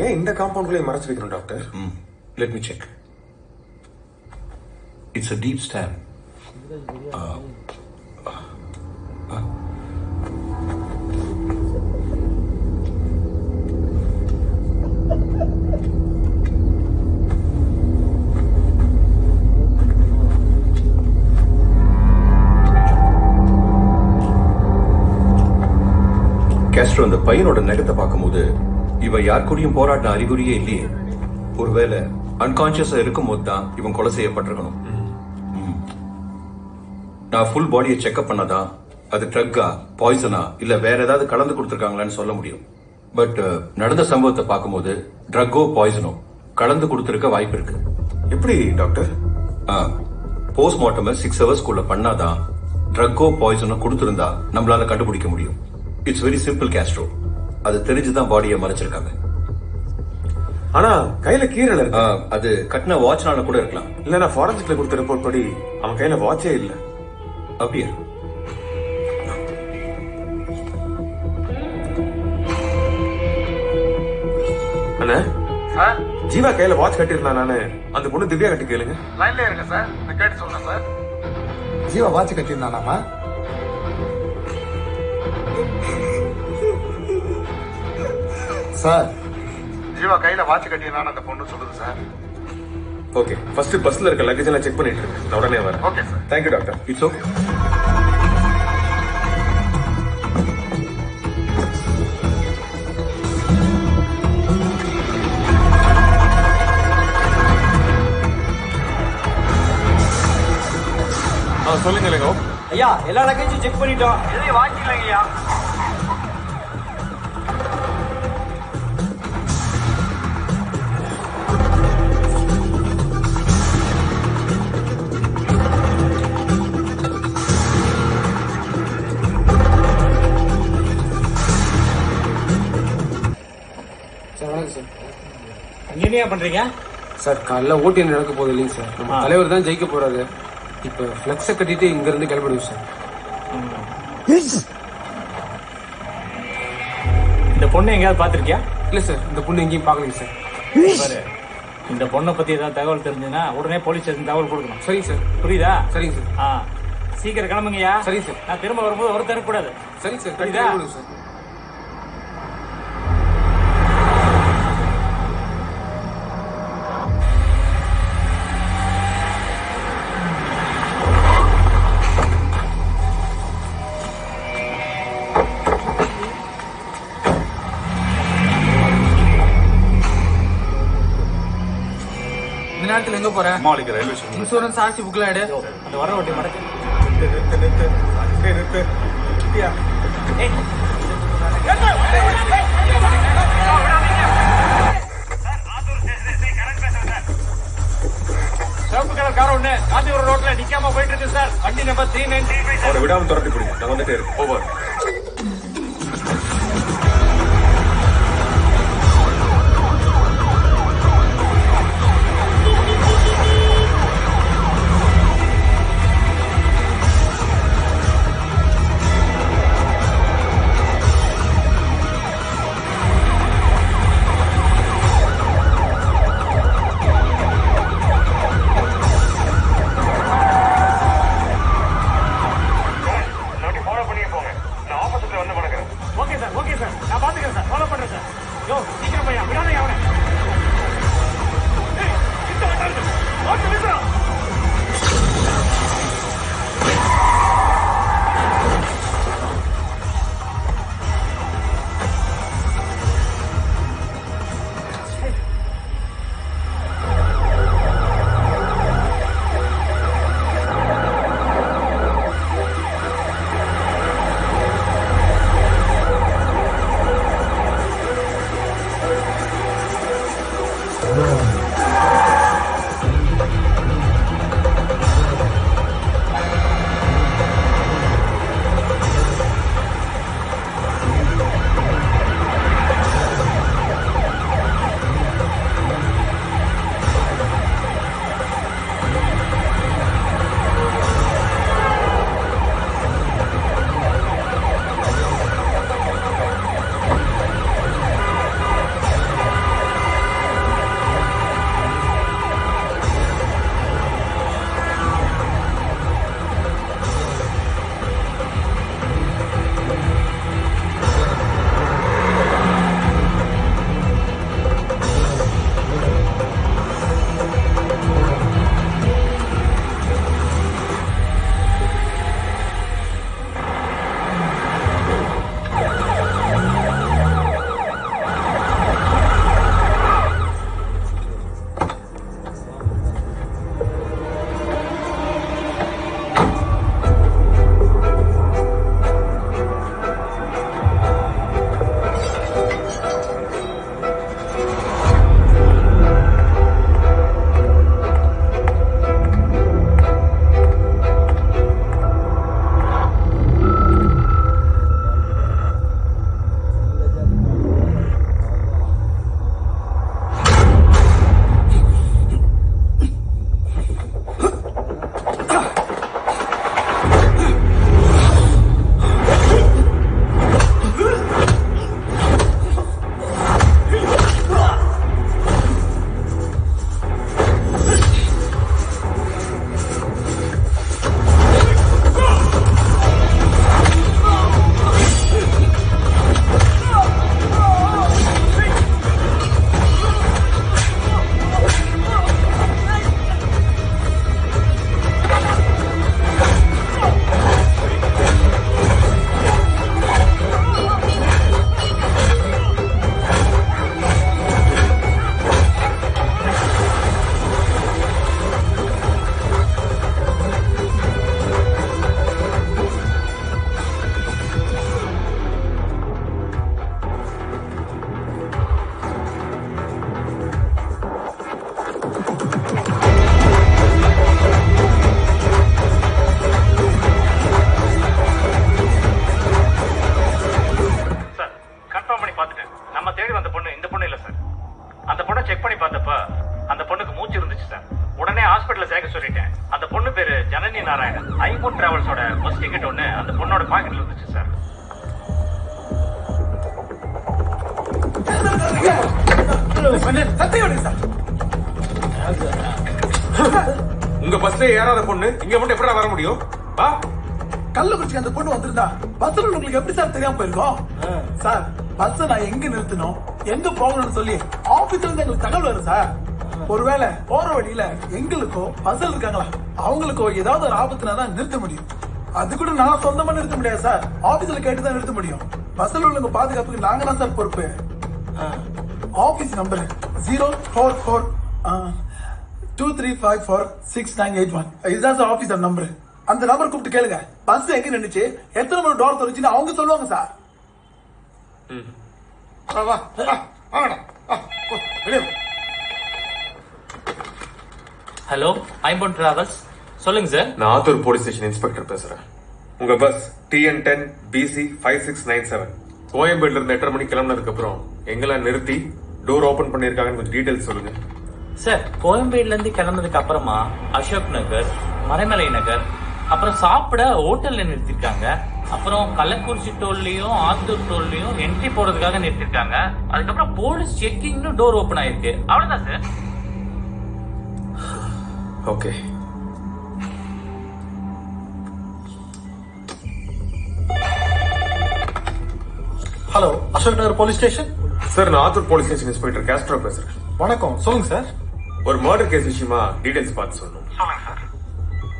ஏன் இந்த காம்பவுண்ட்குள்ளே மறைச்சு வைக்கணும் doctor? Let me check. It's a deep stab. Castro அந்த பையனோட நகத்தை பார்க்கும்போது இவன் யார் கூடயும் போராடின அறிகுறியே இல்லையே. ஒருவேளை அன்கான்சியஸா இருக்கும் போது தான் இவன் கொலை செய்யப்பட்டிருக்கணும். நான் ஃபுல் பாடியை செக்அப் பண்ணாதான் அது ட்ரக்கா பாய்சனா இல்ல வேற ஏதாவது கலந்து கொடுத்துருக்காங்களான்னு சொல்ல முடியும். பட் நடந்த சம்பவத்தை பார்க்கும்போது ட்ரக்கோ பாய்சனோ கலந்து கொடுத்துருக்க வாய்ப்பு இருக்கு. எப்படி டாக்டர்? போஸ்ட்மார்ட்டம் 6 ஹவர்ஸ்க்குள்ள பண்ணாதான் ட்ரக்கோ பாய்சனோ கொடுத்திருந்தா நம்மளால கண்டுபிடிக்க முடியும். It's very simple Castro. அது தெரிஞ்சுதான் பாடியை மறைச்சிருக்காங்க. ஆனா கையில கீரல் இருக்கு. அது கட்டின வாட்ச்னால கூட இருக்கலாம். இல்ல ஃபாரன்சிக்ல கொடுத்த ரிப்போர்ட் படி அவன் கையில வாட்சே இல்ல. அப்படியே அண்ணா ஜீவா கையில வாட்ச் கட்டிருந்தான். நானு அந்த பொண்ணு திவ்யா கட்டி கேளுங்க. லைன்ல இருங்க சார், நான் கேட்டு சொல்றேன் சார். ஜீவா வாட்ச் கட்டியிருந்தானாமா? சார் ஜீவா கையில வாட்ச் கட்டியிருந்தான்னு அந்த பொண்ணு சொல்லுது சார். ஓகே, ஃபர்ஸ்ட் பஸ்ல இருக்க லக்கேஜ் எல்லாம் செக் பண்ணிட்டு இருக்கேன். நான் உடனே வரேன். Okay sir. Thank you doctor. It's okay. சொல்லுங்க ஐயா, எல்லா லக்கேஜும் செக் பண்ணிட்டோம். எதையும் வாட்ச் இல்லைங்க ஐயா. என்ன பண்றீங்க சார்? காலைல ஓட்டியம் நடக்க போகுது இல்லைங்க சார். நம்ம தலைவர் தான் ஜெயிக்க போறாரு. இப்ப பிளக்ஸ கட்டிட்டு இங்க இருந்து கிளம்பிடுவோம் சார். இந்த பொண்ணு எங்கேயாவது பாத்திருக்கியா? இல்ல சார், இந்த பொண்ணு எங்கேயும் பாக்கலீங்க சார். பாரு, இந்த பொண்ணை பத்தி ஏதாவது தகவல் தெரிஞ்சுன்னா உடனே போலீஸ் ஸ்டேஷன் தகவல் கொடுக்கணும். சரிங்க சார். புரியுதா? சரிங்க சார். சீக்கிரம் கிளம்புங்கய்யா. சரிங்க சார். நான் திரும்ப வரும்போது ஒரு தரக்கூடாது. சரிங்க சார். புரியுதா? சார். நேரத்துல எங்க போற? மாளிகை ரயில்வே ஸ்டேஷன். இன்சூரன்ஸ் ஆர்சி புக்ல எடு. அந்த வர வண்டி மடக்கு. சிவப்பு கலர் கார் ஒண்ணு காந்திபுரம் ரோட்ல நிக்காம போயிட்டு இருக்கு சார். வண்டி நம்பர் 393. அவனை விடாம துரத்தி பிடிங்க. நான் வந்துட்டே இருக்கேன். ஓவர். ஓகே சார், நான் பாத்துக்கிறேன் சார். ஃபாலோ பண்றேன் சார். யோ சீக்கிரம் பையா, விடாதீங்க அவனை. இந்த வட்டாரு ஓட்டு நிறுத்துறோம். நம்ம தேடி வந்த பொண்ணு இந்த பொண்ணு இல்ல சார். அந்த பொண்ணை செக் பண்ணி பார்த்தப்ப அந்த பொண்ணுக்கு மூச்சு இருந்துச்சு சார். உடனே ஹாஸ்பிட்டல்ல சேர்க்க சொல்லிட்டேன். அந்த பொண்ணு பேரு ஜனனி நாராயணன். ஐபோன் டிராவல்ஸோட பஸ் டிக்கெட் ஒண்ணு அந்த பொண்ணோட பாக்கெட்ல இருந்துச்சு சார். உங்க பஸ்ல ஏறாத பொண்ணு இங்க மட்டும் எப்படி வர முடியும்? கள்ளக்குறிச்சி அந்த பொண்ணு வந்திருந்தா பஸ்ல உங்களுக்கு எப்படி சார் தெரியாம போயிருக்கோம்? சார் பஸ் நான் எங்க நிறுத்தணும் எங்க போகணும்னு சொல்லி ஆபீஸ்ல இருந்து எங்களுக்கு தகவல் வரும் சார். ஒருவேளை போற வழியில எங்களுக்கோ பஸ்ல இருக்காங்களா அவங்களுக்கோ ஏதாவது ஒரு ஆபத்துனா தான் நிறுத்த முடியும். அது கூட நான் சொந்தமா நிறுத்த முடியாது சார். ஆபீஸ்ல கேட்டுதான் நிறுத்த முடியும். பஸ்ல உள்ளவங்க பாதுகாப்புக்கு நாங்க தான் சார் பொறுப்பு. Office number 04423546981. இதுதான் சார் ஆபீஸ் நம்பர். அந்த நம்பர் கூப்பிட்டு கேளுங்க. பஸ் எங்க நின்னுச்சு எத்தனை மணி டோர் திறந்துச்சுன்னு அவங்க சொல்லுவாங்க சார். ஹலோ ஐபோன் டிராவல்ஸ் சொல்லுங்க சார். நான் ஆத்தூர் போலீஸ் ஸ்டேஷன் இன்ஸ்பெக்டர் பேசுறேன். உங்க பஸ் TN10 BC 5697 கோயம்பேடுல இருந்து 8:30 மணிக்கு கிளம்பினதுக்கு அப்புறம் எங்கெல்லாம் நிறுத்தி டோர் ஓபன் பண்ணிருக்காங்கன்னு கொஞ்சம் டீடைல்ஸ் சொல்லுங்க. சார் கோயம்பேடுல இருந்து கிளம்புனதுக்கு அப்புறமா அசோக் நகர், மறைமலை நகர், அப்புறம் சாப்பிட ஹோட்டல்ல நிறுத்திருக்காங்க. அப்புறம் கள்ளக்குறிச்சி டோல்லையும் ஆத்தூர் டோல்லையும் என்ட்ரி போறதுக்காக நிறுத்திருக்காங்க. அதுக்கப்புறம் போலீஸ் செக்கிங்னு டோர் ஓபன் ஆயிருக்கு. அவ்வளவுதான் sir. Okay. Hello Ashok Nagar police station. Sir நான் Attur police station inspector Castro பேசுறேன். வணக்கம், சொல்லுங்க சார். ஒரு மர்டர் கேஸ் விஷயமா டீடைல்ஸ் பார்த்து சொல்லணும். சொல்லுங்க சார்.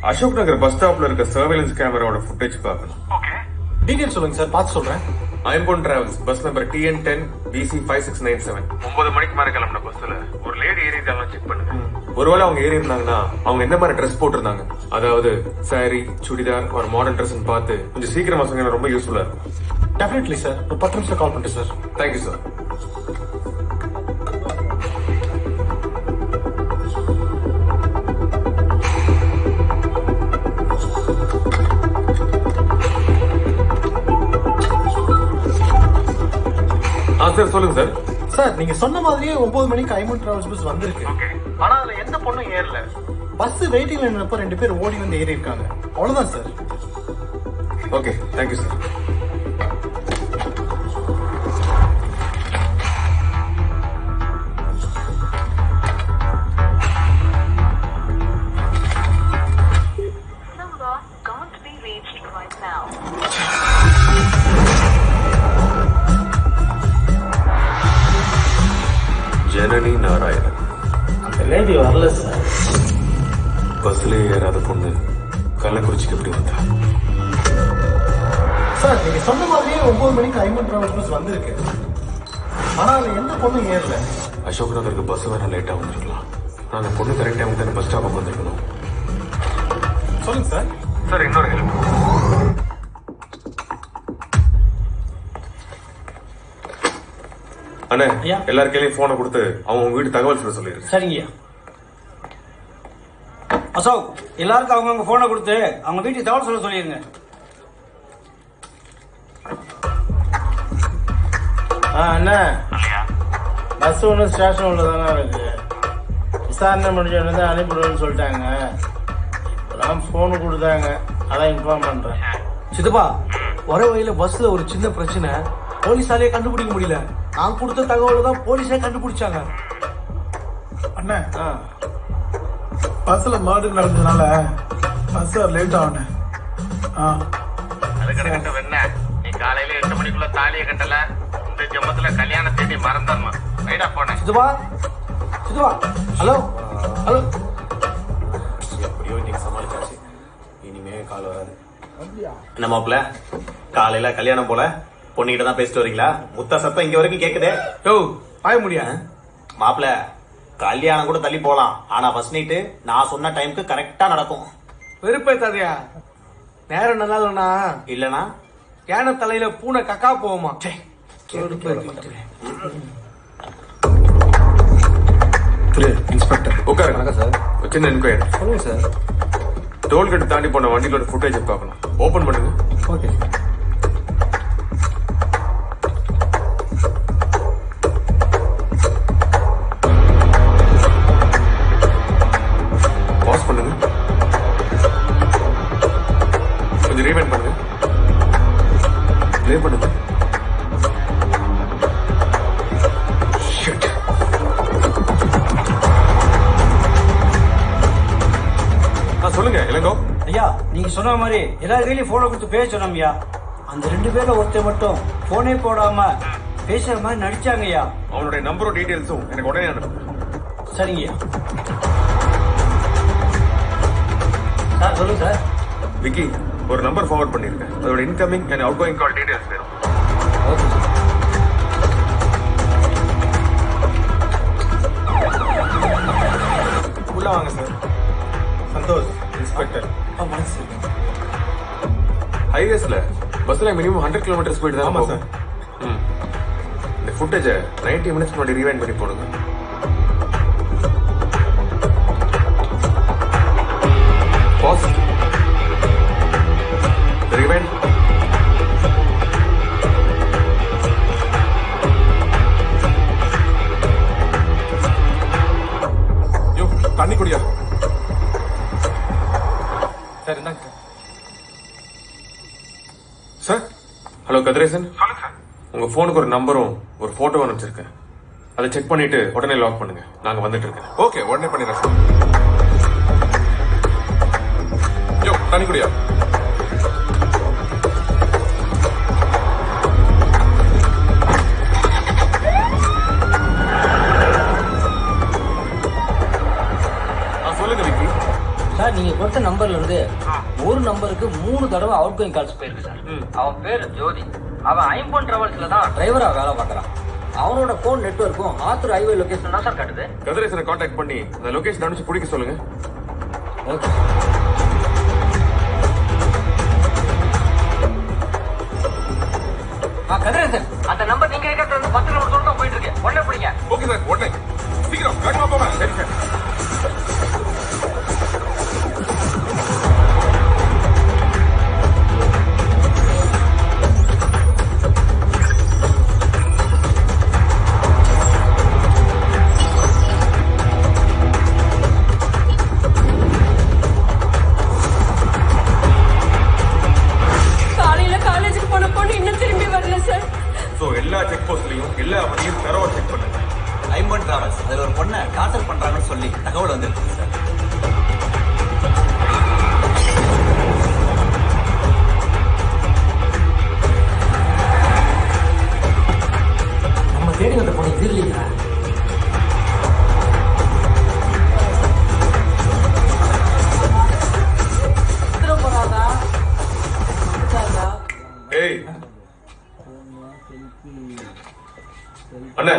அசோக் நகர் பஸ் ஸ்டாப்ல இருக்க சர்வேலன்ஸ் கேமராவோட ஃபுட்டேஜ் பார்க்கணும். ஓகே, டீடைல்ஸ் சொல்லுங்க சார், பார்த்து சொல்றேன். ஐம்பொன் travels bus number TN10 BC 5697 9 மணிக்கு மேல கிளம்பின பஸ்ல ஒரு லேடி ஏறி இருக்காங்க செக் பண்ணுங்க. ஒருவேளை அவங்க ஏறி இருந்தாங்கன்னா அவங்க எந்த மாதிரி ட்ரெஸ் போட்டிருந்தாங்க, அதாவது சாரி, சுடிதார் ஒரு மாடர்ன் ட்ரெஸ் பார்த்து கொஞ்சம் சீக்கிரமா சொன்னீங்கன்னா ரொம்ப யூஸ்ஃபுல்லா இருக்கும். Definitely sir. ஒரு 10 நிமிஷம் கால் பண்ணிட்டு சார். Thank you sir. சார் சொல்லுங்க சார். சார் நீங்க சொன்ன மாதிரியே 9 மணிக்கு ஐமன் டிராவல்ஸ் பஸ் வந்திருக்கு. ஆனா அதுல எந்த பொண்ணும் ஏறல. பஸ் வெயிட்டிங்ல நின்னப்ப 2 பேர் ஓடி வந்து ஏறி இருக்காங்க. அவ்வளவுதான் sir. Okay, thank you sir. Janani Narayanan. அந்த லேடி வரல சார். பஸ்ல ஏறாத பொண்ணு கள்ளக்குறிச்சிக்கு எப்படி வந்தா? சார் நீங்க சொன்ன மாதிரியே 9 மணிக்கு ஐமன் டிராவல்ஸ் பஸ் வந்திருக்கு. ஆனா அதுல எந்த பொண்ணும் ஏறல. அசோக் நகருக்கு பஸ் வேற லேட்டா வந்துருக்கலாம். ஆனா அந்த பொண்ணு கரெக்ட் டைம் தான் பஸ் ஸ்டாப் வந்திருக்கணும். சொல்லுங்க சார். சார் இன்னொரு ஹெல்ப். அண்ணே, எல்லார் கையிலயும் போனை கொடுத்து அவங்க உங்க வீட்டு தகவல் சொல்ல சொல்லிருக்கேன். சரிங்க அசோக், எல்லாருக்கும் அவங்கவுங்க போனை கொடுத்து அவங்க வீட்டுக்கு தகவல் சொல்ல சொல்லிருங்க. அண்ணா பஸ் ஒன்று ஸ்டேஷன் உள்ளதானே இருக்கு. விசாரணை முடிஞ்ச அனுப்பிடுவேன்னு சொல்லிட்டாங்க. இப்பதான் போன் கொடுத்தாங்க, அதான் இன்ஃபார்ம் பண்றேன். சித்தப்பா, வர வழியில பஸ்ல ஒரு சின்ன பிரச்சனை, போலீஸாலே கண்டுபிடிக்க முடியல. நான் கொடுத்த தகவல் தான் போலீஸே கண்டுபிடிச்சாங்க. அண்ணா பஸ்ல மர்டர் நடந்ததுனால பஸ் லேட் ஆகுனே. அது கிடக்கட்டும் என்ன, நீ காலையில 8 மணிக்குள்ள தாலியை கட்டல, இந்த ஜம்மத்துல கல்யாண தேடி மறந்துடமா. ரைடா போனேன். சித்தப்பா, சித்தப்பா, ஹலோ ஹலோ. எப்படியோ இன்னைக்கு சமாளிச்சாச்சு. இனிமே கால் வராது. என்ன மாப்பிள்ள, காலையில கல்யாணம் போல பொண்ணுகிட்ட தான் பேசிட்டு வரீங்களா? முத்தா சத்தம் இங்க வரைக்கும் கேக்குதே. பாய முடியா மாப்பிள்ள, கல்யாணம் கூட தள்ளி போலாம், ஆனா ஃபர்ஸ்ட் நைட்டு நான் சொன்ன டைமுக்கு கரெக்டா நடக்கும். வெறுப்பேத்தாதியா. நேரம் நல்லா இல்லைனா இல்லனா யானை தலையில பூனை கக்கா போவோமா? இன்ஸ்பெக்டர் உட்காருங்க சார். சின்ன என்கொயரி. சொல்லுங்க சார். டோல்கேட் தாண்டி போன வண்டிகளோட ஃபுட்டேஜ் பார்க்கணும். ஓபன் பண்ணுங்க. ஓகே. நீங்க சொன்ன மாதிரி எல்லா கையிலயும் போனை கொடுத்து பேச சொன்னோம்யா. அந்த 2 பேர்ல ஒருத்தர் மட்டும் போனே போடாம பேசுற மாதிரி நடிச்சாங்கய்யா. அவனுடைய நம்பரும் டீடைல்ஸும் எனக்கு உடனே அனுப்பு. சரிங்கய்யா. சார் சொல்லுங்க சார். விக்கி, ஒரு நம்பர் ஃபார்வர்ட் பண்ணிருக்கேன். அதோட incoming and outgoing call details வேணும். Okay sir. உள்ள வாங்க சார். சந்தோஷ், இன்ஸ்பெக்டர். ஹைவேஸ்ல பஸ்ல மினிமம் 100 கிலோமீட்டர் ஸ்பீட் தான். ஆமா சார். இந்த ஃபுட்டேஜ 90 மினிட்ஸ் முன்னாடி ரீவைண்ட் பண்ணி போடுங்க. பாஸ். ரீவைண்ட். யோ, தண்ணி குடியா. சார் இந்தாங்க சார். சார். ஹலோ கதிரேசன். சொல்லுங்க சார். உங்க போனுக்கு ஒரு நம்பரும் ஒரு போட்டோ அனுப்பிச்சிருக்கேன். அதை செக் பண்ணிட்டு உடனே லாக் பண்ணுங்க. நாங்க வந்துட்டு இருக்கேன். ஓகே, உடனே பண்ணிடுறேன் சார். யோ, தண்ணி குடியா. சொல்லுங்க விக்கி. சார் நீங்க கொடுத்த நம்பர்ல இருந்து ஒரு நம்பருக்கு 3 தடவை அவுட் கோயிங் கால்ஸ் போயிருக்கு சார். அவன் பேரு ஜோதி. அவன் ஐம்பொன் டிராவல்ஸ்ல தான் டிரைவரா வேலை பார்க்கறான். அவனோட போன் நெட்வொர்க்கும் ஆத்தூர் ஹைவே லொகேஷன் தான் சார் காட்டுது. கதிரேசனை கான்டாக்ட் பண்ணி அந்த லொகேஷன் அனுப்பிச்சு பிடிக்க சொல்லுங்க. ஓகே. கதிரேசன், அந்த நம்பர் நீங்க கேட்கறது 10 கிலோமீட்டர் தூரம் தான் போயிட்டு இருக்கு. உடனே பிடிங்க. ஓகே சார், உடனே. சீக்கிரம் வேகமா போங்க. சரி சார். எல்லா செக் போஸ்ட்லயும் எல்லா வண்டியும் தரவா செக் பண்ணுங்க. ஐம்பன் டிராவல்ஸ் அதுல ஒரு பொண்ணை டார்ச்சர் பண்றாங்கன்னு சொல்லி தகவல் வந்திருக்கு சார். நம்ம தேடி வந்த பொண்ணு இது இல்லைங்களா? ஏய் அண்ணா,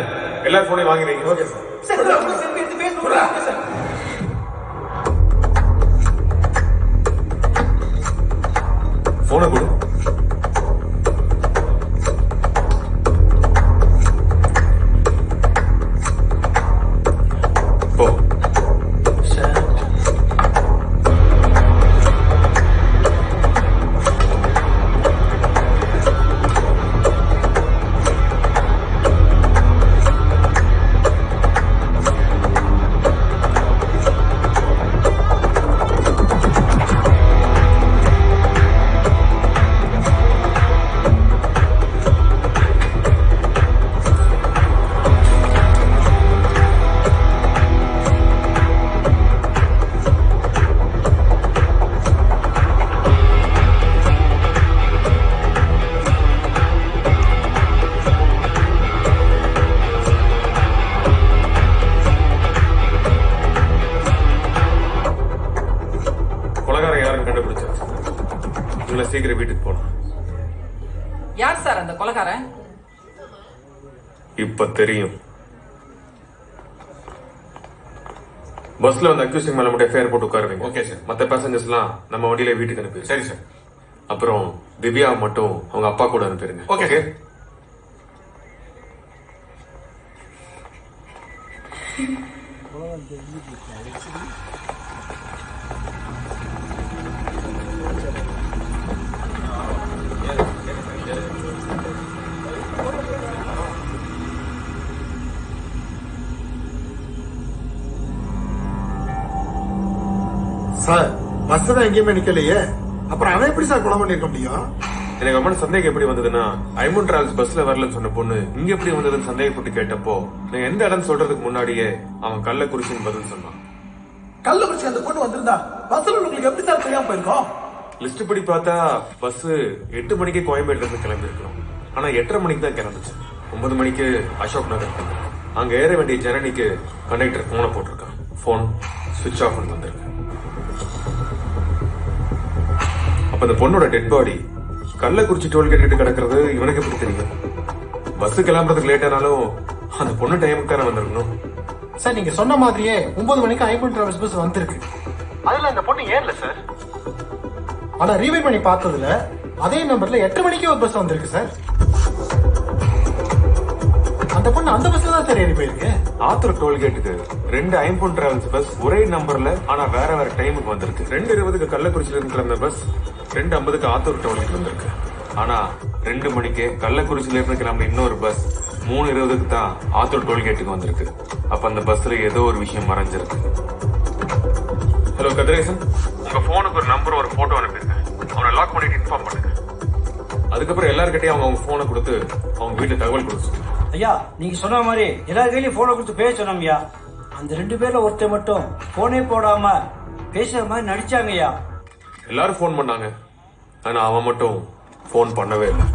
எல்லாரும் போனையும் வாங்கி வைங்க. Okay sir. போனை கொடு. போ. சீக்கிரம் வீட்டுக்கு போனோம். யார் சார் அந்த கொலைகாரன்? இப்ப தெரியும். பஸ்ல வந்து அக்யூசிங் மேல மட்டும் ஃபேர் போட்டு உட்காருவீங்க. Okay sir. மத்த பேசஞ்சர்ஸ் எல்லாம் நம்ம வண்டியில வீட்டுக்கு அனுப்பி. சரி சார். அப்புறம் திவ்யா மட்டும் அவங்க அப்பா கூட அனுப்பிடுங்க. ஓகே. சார் பஸ் தான் எங்கேயுமே நிக்கலையே, அப்புறம் அவன் எப்படி சார் கொலை பண்ணிருக்க முடியும்? எனக்கு ரொம்ப சந்தேகம் எப்படி வந்ததுன்னா, ஐமன் டிராவல்ஸ் பஸ்ல வரலன்னு சொன்ன பொண்ணு இங்க எப்படி வந்ததுன்னு சந்தேகப்பட்டு கேட்டப்போ நான் எந்த இடம் சொல்றதுக்கு முன்னாடியே அவன் கள்ளக்குறிச்சின்னு பதில் சொன்னான். கள்ளக்குறிச்சி அந்த பொண்ணு வந்திருந்தா பஸ்ல உங்களுக்கு எப்படி சார் தெரியாம போயிருக்கோம்? லிஸ்ட் படி பார்த்தா பஸ் 8 மணிக்கு கோயம்பேடுல இருந்து கிளம்பி இருக்கணும். ஆனா 8:30 மணிக்கு தான் கிளம்பிச்சு. 9 மணிக்கு அசோக் நகர் வந்தேன். அங்க ஏற வேண்டிய ஜனனிக்கு கண்டக்டர் போனை போட்டிருக்கான். போன் சுவிட்ச் ஆஃப் பண்ணி வந்திருக்கு. அப்ப அந்த பொண்ணோட டெட் பாடி கள்ளக்குறிச்சி டோல்கேட் கிட்ட கிடக்கிறது இவனுக்கு எப்படி தெரியும்? பஸ் கிளம்புறதுக்கு லேட் ஆனாலும் அந்த பொண்ணு டைமுக்கு தானே வந்திருக்கணும். சார் நீங்க சொன்ன மாதிரியே 9 மணிக்கு ஐபன் டிராவல்ஸ் பஸ் வந்திருக்கு. அதுல அந்த பொண்ணு ஏறல சார். ஆனா ரீவைண்ட் பண்ணி பார்த்ததுல அதே நம்பர்ல 8 மணிக்கு ஒரு பஸ் வந்திருக்கு சார். அந்த பொண்ணு அந்த பஸ்ல தான் சார் ஏறி போயிருக்கு. ஆத்தூர் டோல்கேட்டுக்கு 2 ஐம்பொன் டிராவல்ஸ் பஸ் ஒரே நம்பர்ல ஆனா வேற வேற டைமுக்கு வந்திருக்கு. 2:20க்கு கள்ளக்குறிச்சியில இருந்து கிளம்ப பஸ் 2:50க்கு ஆத்தூர் டோல்கேட் வந்திருக்கு. ஆனா 2 மணிக்கு கள்ளக்குறிச்சியில இருந்து கிளம்ப இன்னொரு பஸ் 3:20க்கு தான் ஆத்தூர் டோல்கேட்டுக்கு வந்திருக்கு. அப்ப அந்த பஸ்ல ஏதோ ஒரு விஷயம் மறைஞ்சிருக்கு. ஹலோ கதிரேசன், உங்க போனுக்கு ஒரு நம்பர் ஒரு போட்டோ அனுப்பியிருக்கேன். அவனை லாக் பண்ணிட்டு இன்ஃபார்ம் பண்ணுங்க. அதுக்கப்புறம் எல்லார்கிட்டையும் அவங்க போனை கொடுத்து அவங்க வீட்டுல தகவல் கொடுத்து. ஐயா நீங்க சொன்ன மாதிரி எல்லார் கையிலயும் போனை கொடுத்து பேச சொன்னாங்க ஐயா. அந்த 2 பேர்ல ஒருத்தர் மட்டும் போனே போடாம பேசுற மாதிரி நடிச்சாங்க ஐயா. எல்லாரும் போன் பண்ணாங்க. ஆனா அவன் மட்டும் போன் பண்ணவே இல்லை.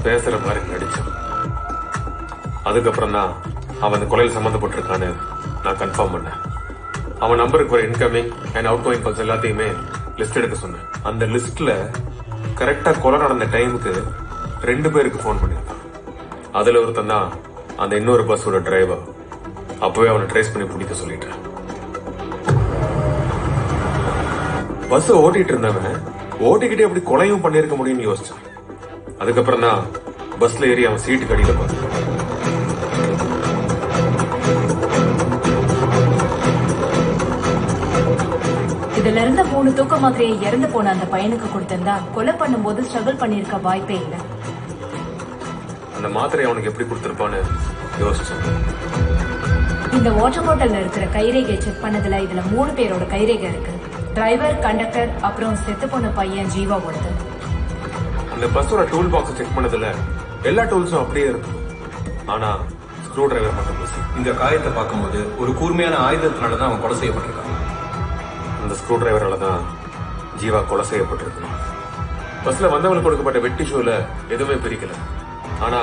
பேசுற மாதிரி நடிச்சான். அதுக்கப்புறம் தான் அவன் அந்த கொலையில் சம்பந்தப்பட்டிருக்கான்னு நான் கன்ஃபார்ம் பண்ணேன். அவன் நம்பருக்கு ஒரு incoming and out going calls எல்லாத்தையுமே லிஸ்ட் எடுக்க சொன்னேன். அந்த லிஸ்ட்ல கரெக்டா கொலை நடந்த டைமுக்கு 2 பேருக்கு போன் பண்ணிருக்கான். அதுல ஒருத்தன் தான் அந்த இன்னொரு பஸ்ஸோட டிரைவர். அப்பவே அவனை ட்ரேஸ் பண்ணி பிடிக்க சொல்லிட்டேன். பஸ் ஓட்டிட்டு இருந்தவன் ஓட்டிக்கிட்டே எப்படி கொலையும் பண்ணிருக்க முடியும்னு யோசிச்சான். அதுக்கப்புறம் தான் பஸ்ல ஏறி அவன் சீட்டு கடியில பார்த்தான். இதுல இருந்த 3 தூக்க மாத்திரையை இறந்து போன அந்த பையனுக்கு கொடுத்திருந்தா கொலை பண்ணும்போது ஸ்ட்ரகிள் பண்ணிருக்க வாய்ப்பே இல்லை. அந்த மாத்திரை அவனுக்கு எப்படி கொடுத்திருப்பான்னு யோசிச்சேன். இந்த வாட்டர் பாட்டில்ல இருக்கிற கைரேகை செக் பண்ணதுல இதுல 3 பேரோட கைரேகை இருக்கு. டிரைவர், கண்டக்டர், அப்புறம் செத்து போன பையன் ஜீவாவோடது. அந்த பஸ்ஸோட டூல் பாக்ஸ் செக் பண்ணதுல எல்லா டூல்ஸும் அப்படியே இருக்கும். ஆனா ஸ்க்ரூ டிரைவர் மட்டும் மிஸ். இந்த காயத்தை பார்க்கும்போது ஒரு கூர்மையான ஆயுதத்தினாலதான் அவன் கொலை செய்யப்பட்டிருக்கான். அந்த ஸ்க்ரூ டிரைவரால தான் ஜீவா கொலை செய்யப்பட்டிருக்கணும். பஸ்ல வந்தவங்களுக்கு கொடுக்கப்பட்ட வெட்டி ஷூல எதுவுமே பிரிக்கல. ஆனா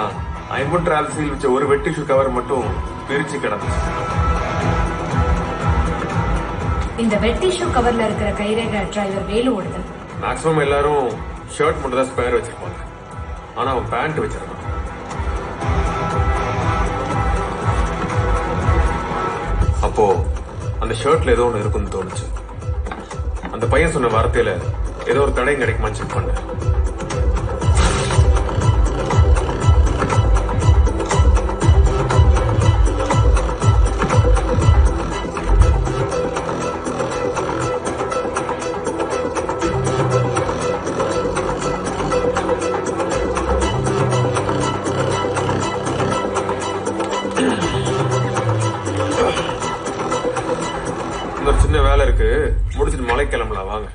ஐம்பன் டிராவல்ஸில் வச்ச ஒரு வெட்டி ஷூ கவர் மட்டும் பிரிச்சு கிடந்துச்சு. இந்த வெட்டி ஷூ கவர்ல இருக்கிற கைரேகை டிரைவர் வேலுவோடது. மேக்ஸிமம் எல்லாரும் ஷர்ட் மட்டும் தான் ஸ்பேர் வச்சிருப்பாங்க. ஆனா அவன் பேண்ட் வச்சிருக்கான். அப்போ அந்த ஷர்ட்ல ஏதோ ஒண்ணு இருக்குன்னு தோணுச்சு. அந்த பையன் சொன்ன வார்த்தையில ஏதோ ஒரு தடயம் கிடைக்குமான்னு செக் பண்ணேன். ஒரு சின்ன வேலை இருக்கு, முடிச்சிட்டு மலை கிளம்பலாம் வாங்க.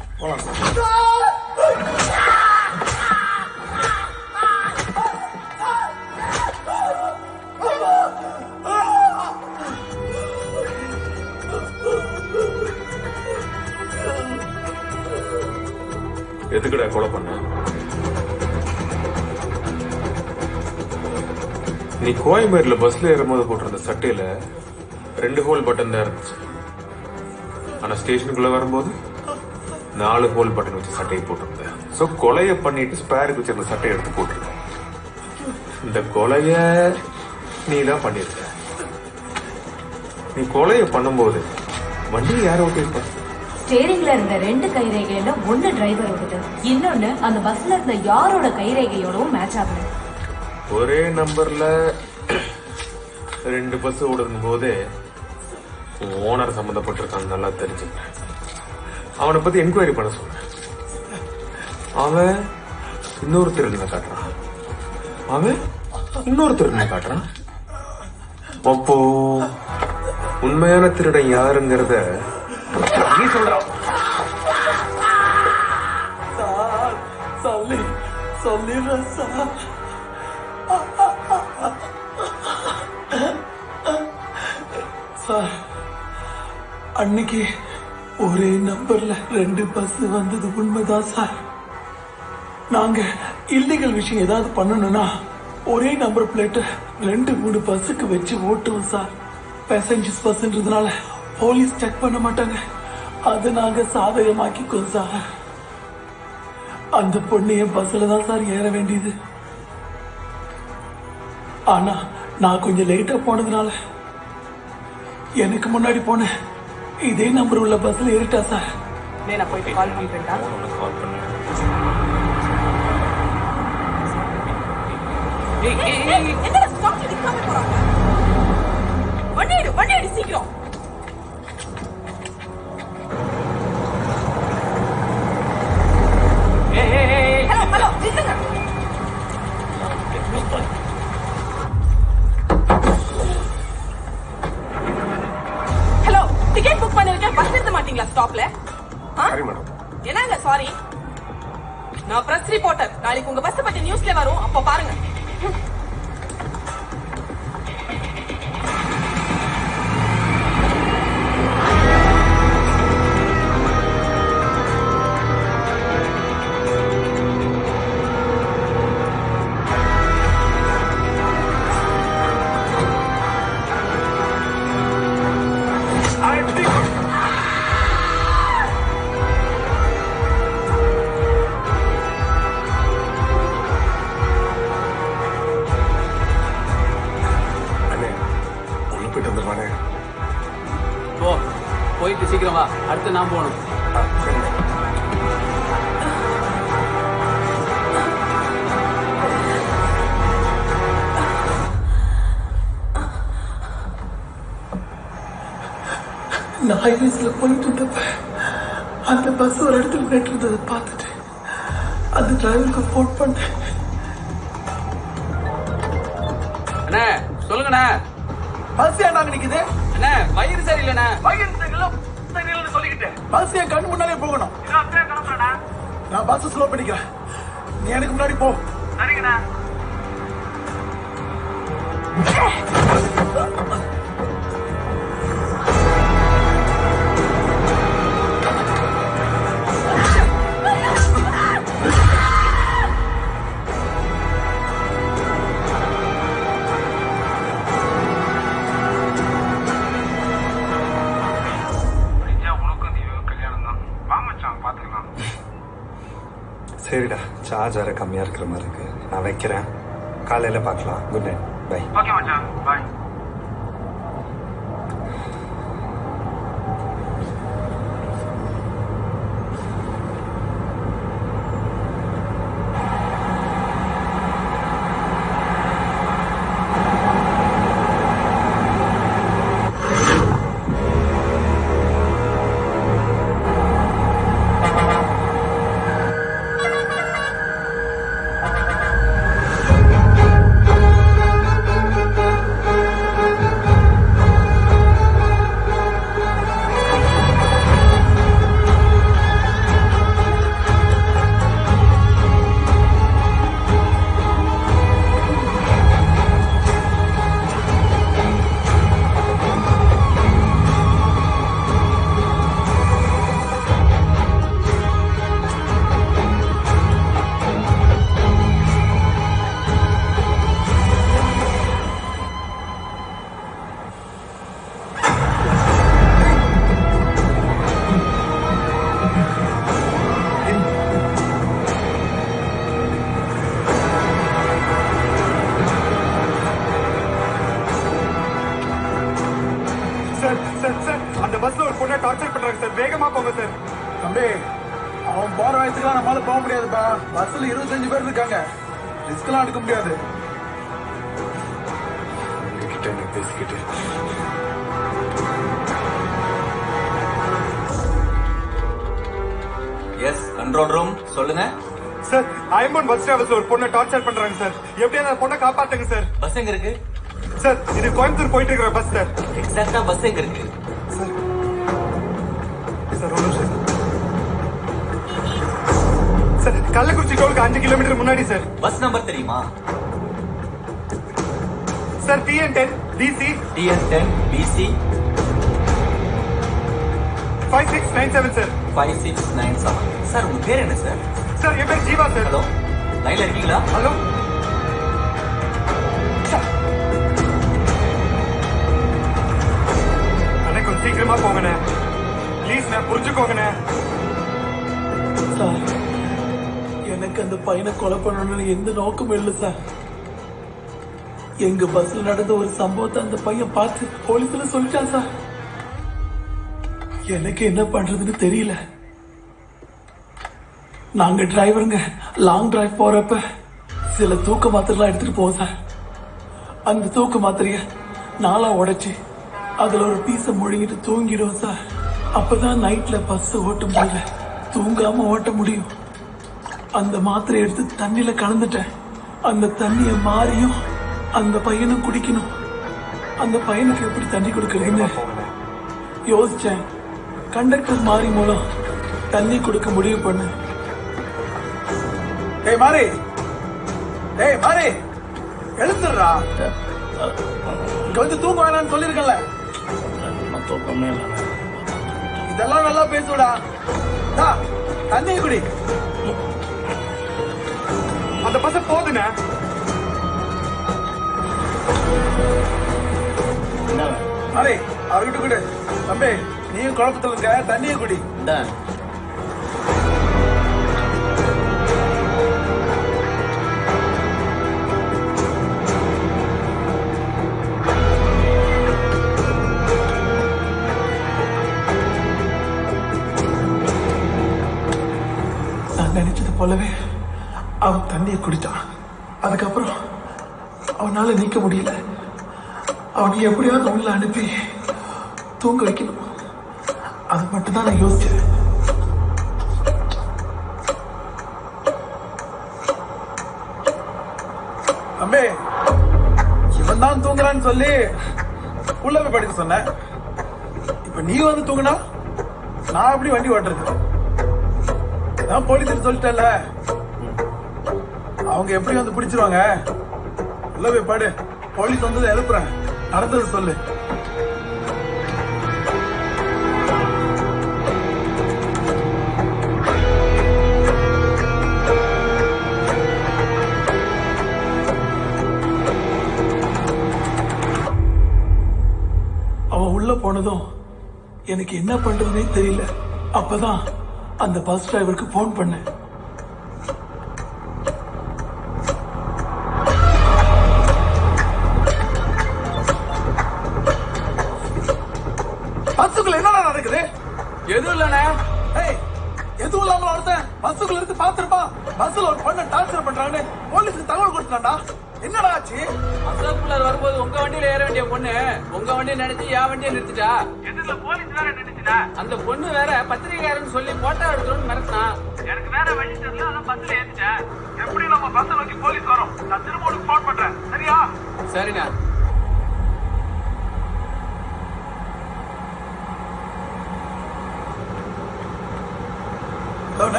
எதுக்குடா கொலை பண்ண? நீ கோயம்பேடுல பஸ்ல ஏறும்போது போட்டிருந்த சட்டையில 2 ஹோல் பட்டன் தான் இருந்துச்சு. ஆனா ஸ்டேஷனுக்குள்ள வரும்போது 4 ஹோல் பட்டன் வச்சு சட்டையை போட்டிருந்தேன். சோ கொலைய பண்ணிட்டு ஸ்பேருக்கு வச்சிருந்த சட்டையை எடுத்து போட்டிருக்கேன். இந்த கொலைய நீ தான் பண்ணிருக்க. நீ கொலைய பண்ணும்போது வண்டியை யார ஓட்டிருப்ப? ஸ்டேரிங்ல இருந்த 2 கைரேகையில 1 டிரைவரோடது, இன்னொன்னு அந்த பஸ்ல இருந்த யாரோட கைரேகையோடவும் மேட்ச் ஆகல. ஒரே நம்பர்ல 2 பஸ் ஓடுக்கும் போதே ஓனர் சம்பந்தப்பட்டிருக்கான்னு நல்லா தெரிஞ்சுக்கிறேன். அவனை பத்தி என்கொயரி பண்ண சொன்னேன். அவன் இன்னொரு திருடனை காட்டுறான். அவன் இன்னொரு திருடனை காட்டுறான். அப்போ உண்மையான திருடன் யாருங்கிறத நீ சொல்றான். சொல்லிடுறேன் சார். சார் அன்னைக்கு ஒரே நம்பர்ல 2 பஸ் வந்தது உண்மைதான் சார். நாங்க இல்லீகல் விஷயம் ஏதாவது பண்ணணும்னா ஒரே நம்பர் பிளேட் 2-3 பஸ்ஸுக்கு வச்சு ஓட்டுவோம் சார். பேசஞ்சர்ஸ் பஸ்ன்றதுனால போலீஸ் செக் பண்ண மாட்டாங்க. அது நாங்க சாதகமாக்கிக்குவோம் சார். அந்த பொண்ணு என் பஸ்ல தான் சார் ஏற வேண்டியது. ஆனா நான் கொஞ்சம் லேட்டா போனதுனால எனக்கு முன்னாடி போன இதே நம்பர் உள்ள பஸ்ல ஏறிட்டா சார். நான் போயிட்டு கால் பண்றேன்டா. கால் பண்ணு. என்னடா ஸ்டாப்ல நிக்காம போறாங்க? வண்டி எடு சீக்கிரம். ஹலோ நில்லுங்க. ஹலோ டிக்கெட் புக் பண்ணிருக்கேன். பஸ் நிறுத்த மாட்டீங்களா ஸ்டாப்ல? சரி மேடம். என்னங்க சாரி, நான் பிரஸ் ரிப்போர்ட்டர். நாளைக்கு உங்க பஸ் பத்தி நியூஸ்ல வரும், அப்ப பாருங்க. போயிட்டு சீக்கிரம் வா, அடுத்து நான் போகணும். நான் ஹைவேஸ்ல போயிட்டு இருந்தப்ப அந்த பஸ் ஒரு இடத்துல நின்று இருந்ததை பார்த்துட்டு அந்த டிரைவருக்கு போன் பண்ணேன். அண்ணே சொல்லுங்கண்ணே. பஸ் ஏன் நாங்க நிக்குது? அண்ணே வயிறு சரியில்லைண்ணே. வயிறு சரியில்லைன்னு சொல்லிக்கிட்டேன். பஸ் என் கண் முன்னாலே போகணும். நான் பஸ் ஸ்லோ பண்ணிக்கிறேன், நீ எனக்கு முன்னாடி போ. சரிங்கண்ணா. சரிடா, சார்ஜ் வேற கம்மியா இருக்கிற மாதிரி இருக்கு. நான் வைக்கிறேன், காலையில பார்க்கலாம். Good night, bye. ஓகே மச்சான், பை. அந்த பஸ்ல ஒரு பொண்ணை டார்ச்சர் பண்றாங்க சார், வேகமா போங்க சார். தம்பி, அவன் போற வயசுக்கு நம்மளால போக முடியாதுப்பா. பஸ்ல 25 பேர் இருக்காங்க, ரிஸ்க்லாம் எடுக்க முடியாது. பேசிக்கிட்டு எஸ், கண்ட்ரோல் ரூம் சொல்லுங்க. சார், ஐம்பன் பஸ் டிராவல்ஸ்ல ஒரு பொண்ணை டார்ச்சர் பண்றாங்க சார். எப்படியா அந்த பொண்ணை காப்பாத்துங்க சார். பஸ் எங்க இருக்கு சார்? இது கோயம்புத்தூர் போயிட்டு இருக்கிற பஸ் சார். எக்ஸாக்ட்டா பஸ் எங்க இருக்கு சார்? சார் ஒரு நிமிஷம் சார். கள்ளக்குறிச்சி டோலுக்கு 5 கிலோமீட்டர் முன்னாடி சார். பஸ் நம்பர் தெரியுமா sir? TN10 BC 5697 sir. 5697. Sir உங்க பேர் என்ன சார்? சார் என் பேர் ஜீவா சார். ஹலோ, லைன்ல இருக்கீங்களா? ஹலோ கொஞ்சம் சீக்கிரமா போங்கண்ணே ப்ளீஸ்ண்ணே புரிஞ்சுக்கோங்கண்ணே. சார் எனக்கு அந்த பையனை கொலை பண்ணணும்னு எந்த நோக்கமும் இல்லை சார். எங்க பஸ்ல நடந்த ஒரு சம்பவத்தை அந்த பையன் பார்த்து போலீஸ்ல சொல்லிட்டான் சார். எனக்கு என்ன பண்றதுன்னு தெரியல. நாங்க டிரைவருங்க லாங் டிரைவ் போறப்ப சில தூக்க மாத்திரைலாம் எடுத்துட்டு போவோம் சார். அந்த தூக்க மாத்திரைய நாளா உடைச்சு அதுல ஒரு பீஸ முழுங்கிட்டு தூங்கிடுவோம் சார். அப்பதான் நைட்ல பஸ் ஓட்டும் போது தூங்காம ஓட்ட முடியும். அந்த மாத்திரை எடுத்து தண்ணியில கலந்துட்டேன். அந்த தண்ணிய மாறியும் அந்த பையனும் குடிக்கணும். அந்த பையனுக்கு எப்படி தண்ணி கொடுக்கறதுன்னு யோசிச்சேன். கண்டக்டர் மாறி மூலம் தண்ணி கொடுக்க முடிவு பண்ண. ஏய் மாறி, ஏய் மாறி, எழுந்துடுறா. கொஞ்சம் தூங்க வேணாம்னு சொல்லிருக்கல. இதெல்லாம் நல்லா பேசுடா. தண்ணி குடி. அந்த பச போதுண்ணே. மாறி அவர்கிட்ட குடி. தம்பி நீயும் குழப்பத்துல இருக்க, தண்ணியை குடி. நான் நினைச்சது போலவே அவன் தண்ணியை குடிச்சான். அதுக்கப்புறம் அவனால நீக்க முடியல. அவனை எப்படியாவது உள்ள அனுப்பி தூங்க வைக்கணும். அது மட்டும் தான் நான் யோசிச்சேன். அம்பே இவன் தான் தூங்குறான்னு சொல்லி உள்ள போய் படிக்க சொன்னேன். இப்ப நீ வந்து தூங்கினா நான் எப்படி வண்டி ஓட்டுறது? நான் போலீஸ் சொல்லிட்டேன்ல, அவங்க எப்படி வந்து பிடிச்சிருவாங்க. உள்ள போய் பாடு. போலீஸ் வந்ததை எழுப்புறேன். நடந்தது சொல்லு. அவன் உள்ள போனதும் எனக்கு என்ன பண்றதுனே தெரியல. அப்பதான் அந்த பஸ் டிரைவருக்கு போன் பண்ணேன். பஸ்ஸுக்குள்ள என்னடா நடக்குது? எதுவும் இல்லண்ணே. எதுவும் இல்லாம ஒருத்தன் பஸ்ஸுக்குள்ள இருந்து பாத்துருப்பான். பஸ்ல ஒரு பொண்ணை டார்ச்சர் பண்றாங்கன்னு போலீஸுக்கு தகவல் கொடுத்தான்டா. என்னடா ஆச்சு? அசோக்குள்ளார் வரும்போது உங்க வண்டியில ஏற வேண்டிய பொண்ணு உங்க வண்டியை நினைச்சு என் வண்டியை நிறுத்திட்டா. எதுல போலீஸ் வேற நினைச்சுட்டா. அந்த பொண்ணு வேற பத்திரிகையாளர்னு சொல்லி போட்டோ எடுக்கணும்னு மிரட்டினா. எனக்கு வேற வழி தெரியல, அதான் பஸ்ல ஏத்திட்டேன். எப்படி நம்ம பஸ் நோக்கி போலீஸ் வரும். நான் திரும்ப உனக்கு போன் பண்றேன். சரியா? சரிண்ணா.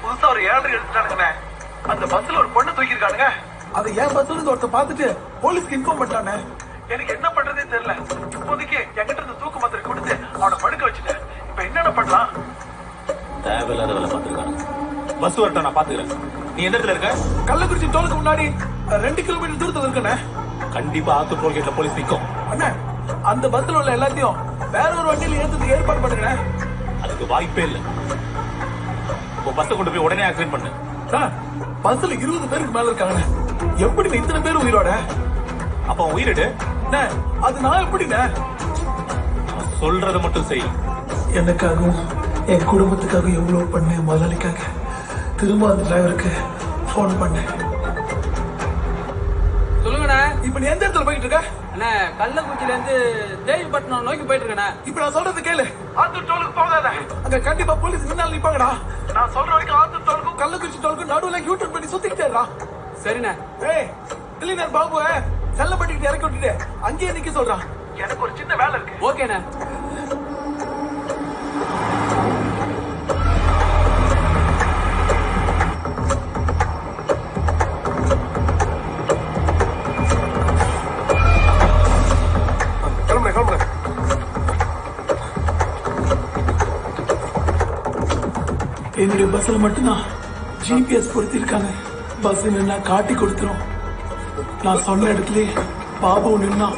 புதுசா ஒரு 7 எடுத்துட்டானுங்க. அந்த பஸ்ல ஒரு பொண்ணு தூக்கிருக்கானுங்க. அதை என் பஸ்ல இருந்து ஒருத்த பாத்துட்டு போலீஸ்க்கு இன்ஃபார்ம் பண்ணிட்டானே. எனக்கு என்ன பண்றதே தெரியல. இப்போதைக்கு என்கிட்ட இருந்து தூக்கு மாத்திரை கொடுத்து அவனை படுக்க வச்சுட்டேன். இப்ப என்னென்ன பண்ணலாம்? தேவையில்லாத வேலை பார்த்துருக்காங்க. பஸ் வரட்டும், நான் பாத்துக்கிறேன். நீ எந்த இடத்துல இருக்க? கள்ளக்குறிச்சி டோலுக்கு முன்னாடி 2 கிலோமீட்டர் தூரத்துல இருக்கேன். கண்டிப்பா ஆத்தூர் டோல்கேட்ல போலீஸ் நிக்கும். அண்ணா அந்த பஸ்ல உள்ள எல்லாத்தையும் வேற ஒரு வண்டியில ஏத்துறதுக்கு ஏற்பாடு பண்ணுங்க. அதுக்கு வாய்ப்பே இல்ல. பஸ் கொண்டு போய் உடனே ஆக்சிடென்ட் பண்ணு. பஸ்ல 20 பேருக்கு மேல இருக்காங்க. எப்படி இத்தனை பேர் உயிரோட? அப்ப உயிரிடு. அது நான் எப்படிங்க? சொல்றத மட்டும் செய். எனக்காகவும் என் குடும்பத்துக்காக எவ்வளவு பண்ணேன். முதலாளிக்காக திரும்ப அந்த டிரைவருக்கு போன் பண்ணேன். சொல்லுங்கண்ணா. இப்ப நீ எந்த இடத்துல போயிட்டு இருக்க? அண்ணா கள்ளக்குறிச்சியில இருந்து தேவிப்பட்டினம் நோக்கி போயிட்டு இருக்கேண்ணா. இப்ப நான் சொல்றது கேளு. ஆத்தூர் டோலுக்கு போகாத. அங்க கண்டிப்பா போலீஸ் முன்னால நிப்பாங்கடா. நான் சொல்ற வரைக்கும் ஆத்தூர் டோலுக்கும் கள்ளக்குறிச்சி டோலுக்கும் நடுவுல யூ-டர்ன் பண்ணி சுத்திக்கிட்டேடா. சரிண்ணா. கிளீனர் பாபு செல்லப்பட்டிக்கிட்டு இறக்கி விட்டுட்டு அங்கேயே நிக்க சொல்றான். எனக்கு ஒரு சின்ன வேலை இருக்கு. ஓகேண்ணா. என்னுடைய பஸ்ல மட்டும்தான் ஜிபிஎஸ் பொருத்தி இருக்காங்க. பஸ் நின்னா காட்டி கொடுத்துரும். நான் சொன்ன இடத்துலயே பாபு நின்னா.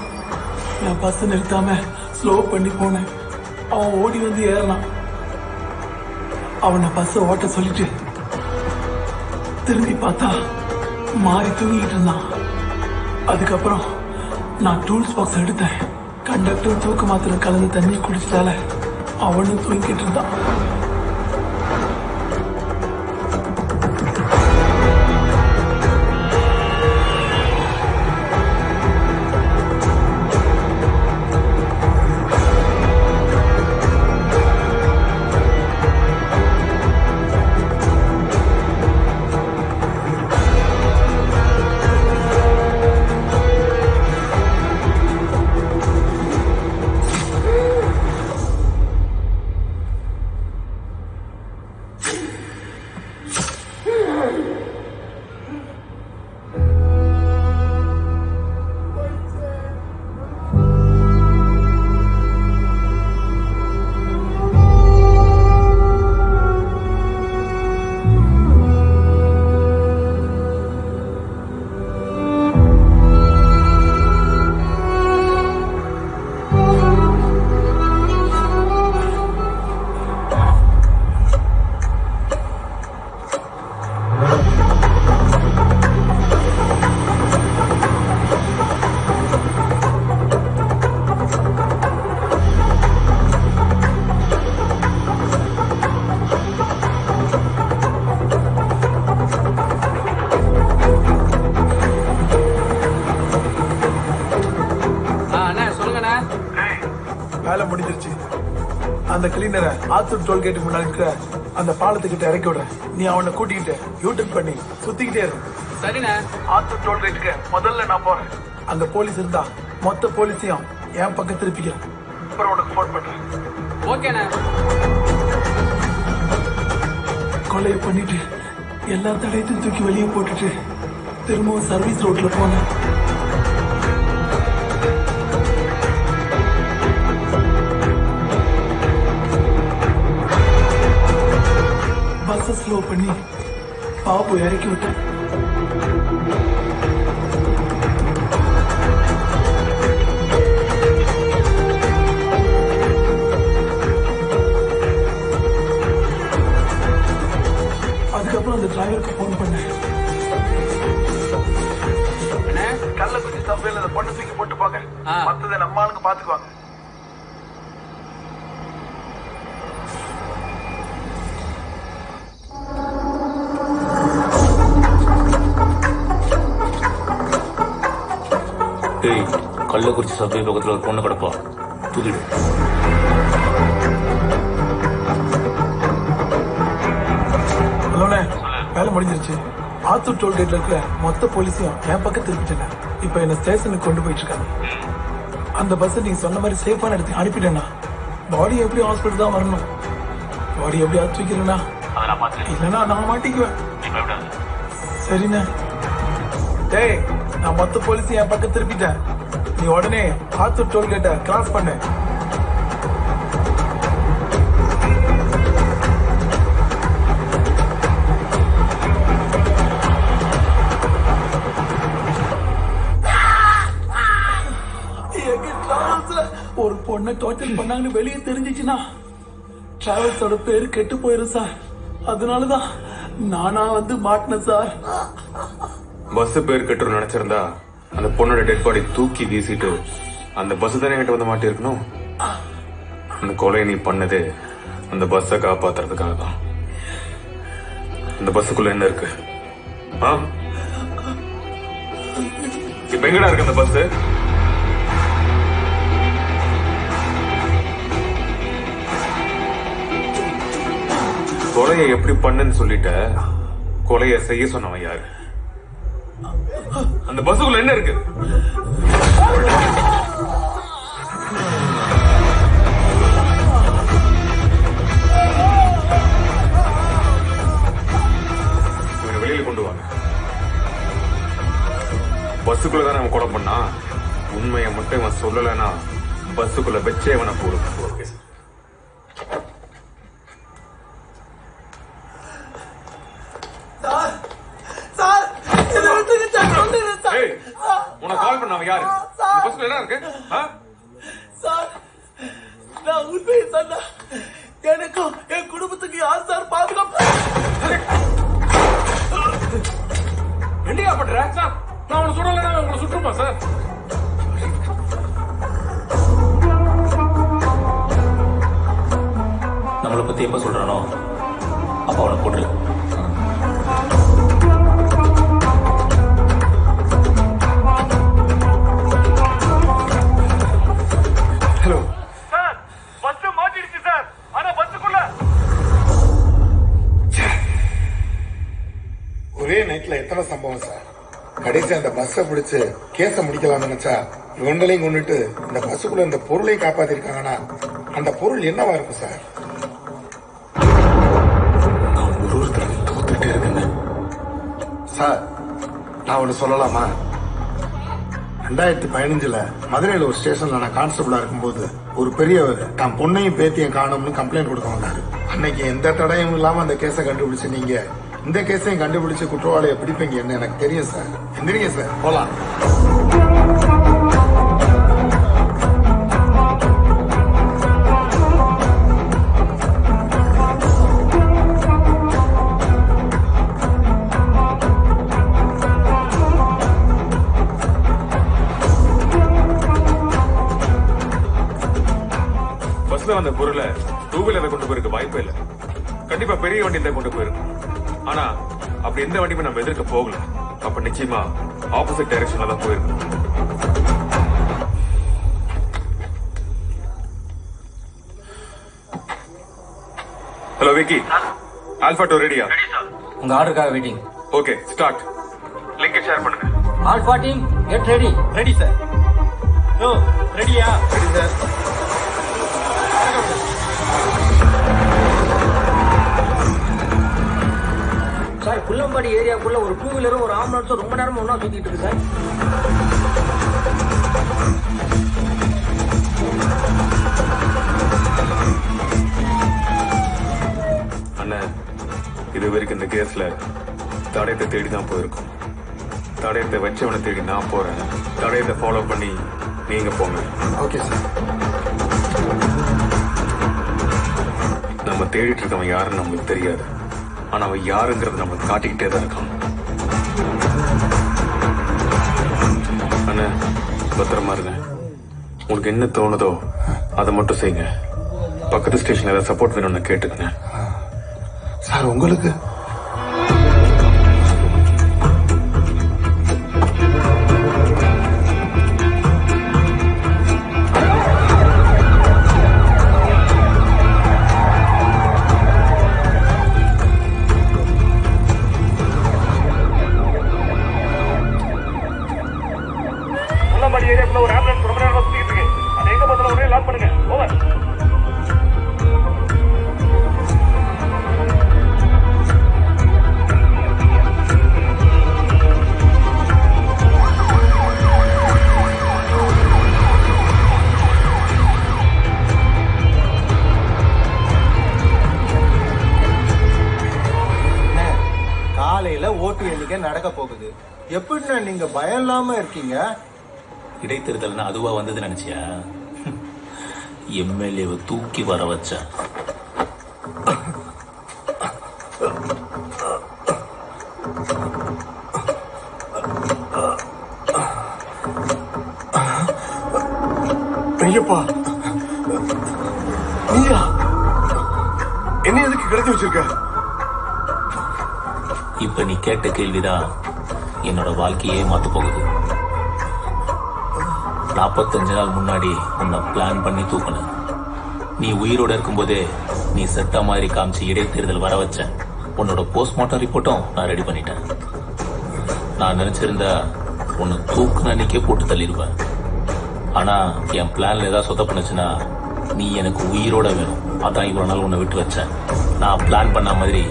நான் பஸ் நிறுத்தாம ஸ்லோ பண்ணி போனேன். அவன் ஓடி வந்து ஏறினான். அவனை பஸ் ஓட்ட சொல்லிட்டு திரும்பி பார்த்தா மாறி தூங்கிட்டு இருந்தான். அதுக்கப்புறம் நான் டூல்ஸ் பாக்ஸ் எடுத்தேன். கண்டக்டர் தூக்க மாத்திரம் கலந்து தண்ணி குடிச்சிட்டால அவனும் தூங்கிட்டு இருந்தான். வேலை முடிஞ்சிருச்சு. அந்த கிளீனரை ஆத்தூர் டோல்கேட்டு முன்னாடி இருக்கிற அந்த பாலத்துக்கிட்ட இறக்கி விடுற. நீ அவனை கூட்டிக்கிட்டு யூட்டன் பண்ணி சுத்திக்கிட்டே இரு. சரிண்ணே. ஆத்தூர் டோல்கேட்டுக்கு முதல்ல நான் போறேன். அங்க போலீஸ் இருந்தா மொத்த போலீஸையும் என் பக்கம் திருப்பிக்கிறேன். அப்புறம் உனக்கு போன் பண்றேன். ஓகேண்ணே. கொலையை பண்ணிட்டு எல்லா தடயத்தையும் தூக்கி வெளியே போட்டுட்டு திரும்பவும் சர்வீஸ் ரோட்ல போனேன். பஸ் ஸ்லோ பண்ணி பாபு இறக்கி விட்டேன். அதுக்கப்புறம் அந்த டிரைவருக்கு போன் பண்ணேன். கள்ளக்குறிச்சி சபையில அந்த பொண்ணு தூக்கி போட்டு போங்க, மத்ததை நம்ம ஆளுங்க பாத்துக்குவாங்க. கள்ளக்குறிச்சி சபை பக்கத்துல ஒரு பொண்ணு கிடப்பா, தூக்கிடு. ஹலோண்ணே, வேலை முடிஞ்சிருச்சு. ஆத்தூர் டோல்கேட்ல இருக்கிற மொத்த போலீஸையும் என் பக்கம் திருப்பிட்டேன். இப்ப என்ன ஸ்டேஷனுக்கு கொண்டு போயிட்டு இருக்காங்க. அந்த பஸ் நீங்க சொன்ன மாதிரி சேஃபான இடத்துக்கு அனுப்பிட்டேன்னா பாடி எப்படி ஹாஸ்பிட்டல் தான் வரணும். பாடி எப்படி தூக்கிறேன்னா இல்லைன்னா நான் மாட்டிக்குவேன். சரிண்ணே. டேய், நான் மொத்த போலீஸையும் என் பக்கம் திருப்பிட்டேன். நீ உடனே ஆத்தூர் டோல்கேட்டை கிராஸ் பண்ணு. ஒரு பொண்ணை டோர்ச்சர் பண்ணாங்கன்னு வெளியே தெரிஞ்சிச்சுன்னா டிராவல்ஸோட பேரு கெட்டு போயிரும் சார். அதனாலதான் நானா வந்து மாட்டினேன் சார். பஸ் பேர் கெட்டு நினைச்சிருந்தா அந்த பொண்ணோட டெட் பாடி தூக்கி வீசிட்டு அந்த பஸ் தானே கிட்ட வந்து மாட்டி இருக்கணும். அந்த கொலை நீ பண்ணது அந்த பஸ்ஸை காப்பாத்துறதுக்காக தான். அந்த பஸ்ஸுக்குள்ள என்ன இருக்கு? இப்ப எங்கடா இருக்கு அந்த பஸ்? கொலையை எப்படி பண்ணுன்னு சொல்லிட்ட, கொலையை செய்ய சொன்னவன் யாரு? அந்த பஸ்ஸுக்குள்ள என்ன இருக்கு? இவனை வெளியில கொண்டு வாங்க. பஸ்ஸுக்குள்ளதான் அவன் கொலை பண்ணா. உண்மையை மட்டும் இவன் சொல்லலைன்னா பஸ்ஸுக்குள்ள வச்சே அவனை போடும். Okay sir. சார் அவன் யாரு? இந்த பஸ்ல என்ன இருக்கு? சார், நான் உண்மையை சொன்னா எனக்கும் என் குடும்பத்துக்கு யார் சார் பாதுகாப்பு? என்னையா பண்ற? சார், நான் உங்களை சுடல, உங்களை சுட்டுருப்பா சார். நம்மளை பத்தி எப்ப சொல்றானோ அப்ப அவனை போட்டுரு. ஹலோ சார், பஸ் மாட்டிடுச்சு சார். ஆனா பஸ்ஸுக்குள்ள ஒரே நைட்ல எத்தனை சம்பவம் சார். கடைசி அந்த பஸ்ஸை பிடிச்சு கேஸ முடிக்கலாம் நினைச்சா இவங்களையும் கொண்டுட்டு இந்த பஸ்ஸுக்குள்ள இந்த பொருளையும் காப்பாத்திருக்காங்கன்னா அந்த பொருள் என்னவா இருக்கும் சார்? தோத்துட்டே இருக்கேன் சார். நான் ஒண்ணு சொல்லலாமா? 2015 மதுரையில ஒரு ஸ்டேஷன்ல நான் கான்ஸ்டபிளா இருக்கும்போது ஒரு பெரியவர் தான் பொண்ணையும் பேத்தியும் காணும்னு கம்ப்ளைண்ட் கொடுக்க வந்தாரு. அன்னைக்கு எந்த தடையும் இல்லாம அந்த கேஸை கண்டுபிடிச்சு நீங்க இந்த கேஸையும் கண்டுபிடிச்சு குற்றவாளியை பிடிப்பீங்கன்னு எனக்கு தெரியும் சார். எந்திரிங்க சார், போலாம். பஸ்ல வந்த பொருளை டூ வீலரை கொண்டு போயிருக்க வாய்ப்பே இல்லை. கண்டிப்பா பெரிய வண்டியில கொண்டு போயிருக்கோம். ஆனா அப்படி எந்த வண்டியுமே நம்ம எதிர்க்க போகல. அப்ப நிச்சயமா ஆப்போசிட் டைரக்ஷன்ல தான் போயிருக்கோம். ஹலோ விக்கி, ஆல்பா 2 ரெடியா? உங்க ஆர்டருக்காக waiting. Okay, start. Link share பண்ணுங்க. Alpha team get ready. Ready sir. Yo ரெடியா? Ready sir. சார், புல்லம்பாடி ஏரியாக்குள்ள ஒரு 2 வீலரும் ஒரு ஆம்புலன்ஸும் ரொம்ப நேரமா ஒன்னா சுத்திட்டு இருக்கு சார். அண்ணா, இது வரைக்கும் இந்த கேஸ்ல தடயத்தை தேடி தான் போயிருக்கோம். தடயத்தை வச்சவனை தேடி நான் போறேன். தடயத்தை ஃபாலோ பண்ணி நீங்க போங்க. Okay sir. நம்ம தேடிட்டு இருக்கவன் யாருன்னு நம்மளுக்கு தெரியாது. ஆனா அவன் யாருங்கிறது நம்ம காட்டிக்கிட்டே தான் இருக்கான். அண்ணா, பத்திரமா இருங்க. உங்களுக்கு என்ன தோணுதோ அதை மட்டும் செய்யுங்க. பக்கத்து ஸ்டேஷன்ல ஏதாவது சப்போர்ட் வேணும்னு கேட்டுக்கங்க. சார், உங்களுக்கு ஏரியாக்குள்ள ஒரு ஆம்புலன்ஸ் ரொம்ப நேரம் சுத்திட்டு இருக்கு. அது எங்க பஸ்ல உடனே லாக் பண்ணுங்க. ஓவர். காலையில ஓட்டு எண்ணிக்கை நடக்க போகுது. எப்படின்னா நீங்க பயம் இல்லாம இருக்கீங்க? இடைத்தேர்தல்னா அதுவா வந்தது நினைச்சியா? எம்எல்ஏவை தூக்கி வர வச்சா. ஐயப்பா, நீயா என்ன எதுக்கு கிடைச்சி வச்சிருக்க? இப்ப நீ கேட்ட கேள்விதான் என்னோட வாழ்க்கையே மாத்த போகுது. 45 நாள் முன்னாடி உன்னை பிளான் பண்ணி தூக்குனேன். நீ உயிரோட இருக்கும்போதே நீ செத்த மாதிரி காமிச்சு இடைத்தேர்தல் வர வச்ச. உன்னோட போஸ்ட்மார்ட்டம் ரிப்போர்ட்டும் நான் ரெடி பண்ணிட்டேன். நான் நினைச்சிருந்தா உன்னை தூக்குன அன்னைக்கே போட்டு தள்ளிடுவேன். ஆனா என் பிளான்ல ஏதாவது சொதப்புனுச்சுன்னா நீ எனக்கு உயிரோட வேணும். அதான் இவ்வளவு நாள் உன்னை விட்டு வச்சேன். நான் பிளான் பண்ண மாதிரி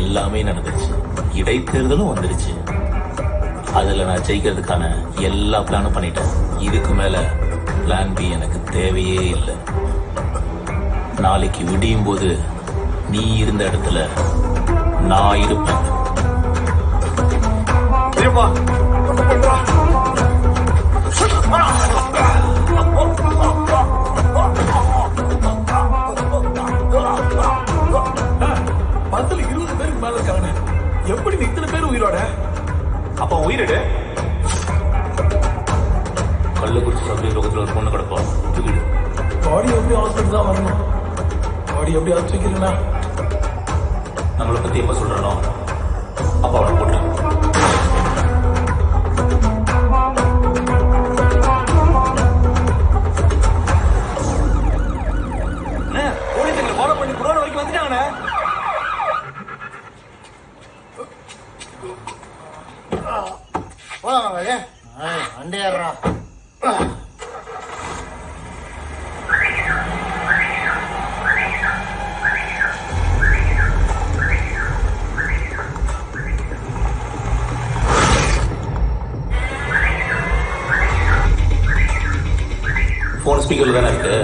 எல்லாமே நடந்துச்சு. இடைத்தேர்தலும் வந்துருச்சு. அதுல நான் ஜெயிக்கிறதுக்கான எல்லா பிளானும் பண்ணிட்டேன். இதுக்கு மேல பிளான் பி எனக்கு தேவையே இல்லை. நாளைக்கு விடியும் போது நீ இருந்த இடத்துல நான் இருப்பேன். அவன் உயிரிடு. கள்ளக்குறிச்சி சபை ரோகத்தில் ஒரு பொண்ணு கிடப்போம். பாடி எப்படி ஹாஸ்பிட்டல் தான் வரணும்? பாடி எப்படி தூக்கிடுனா? நம்மளை பத்தி எப்ப சொல்றானோ அப்ப அவளை போட்டு போலீஸ் எங்களை ஃபாலோ பண்ணி குடோன் வரைக்கும் வந்துட்டாங்கண்ணே. போலாம் வண்டி ஏறா. போன் ஸ்பீக்கர்ல தானே இருக்கு.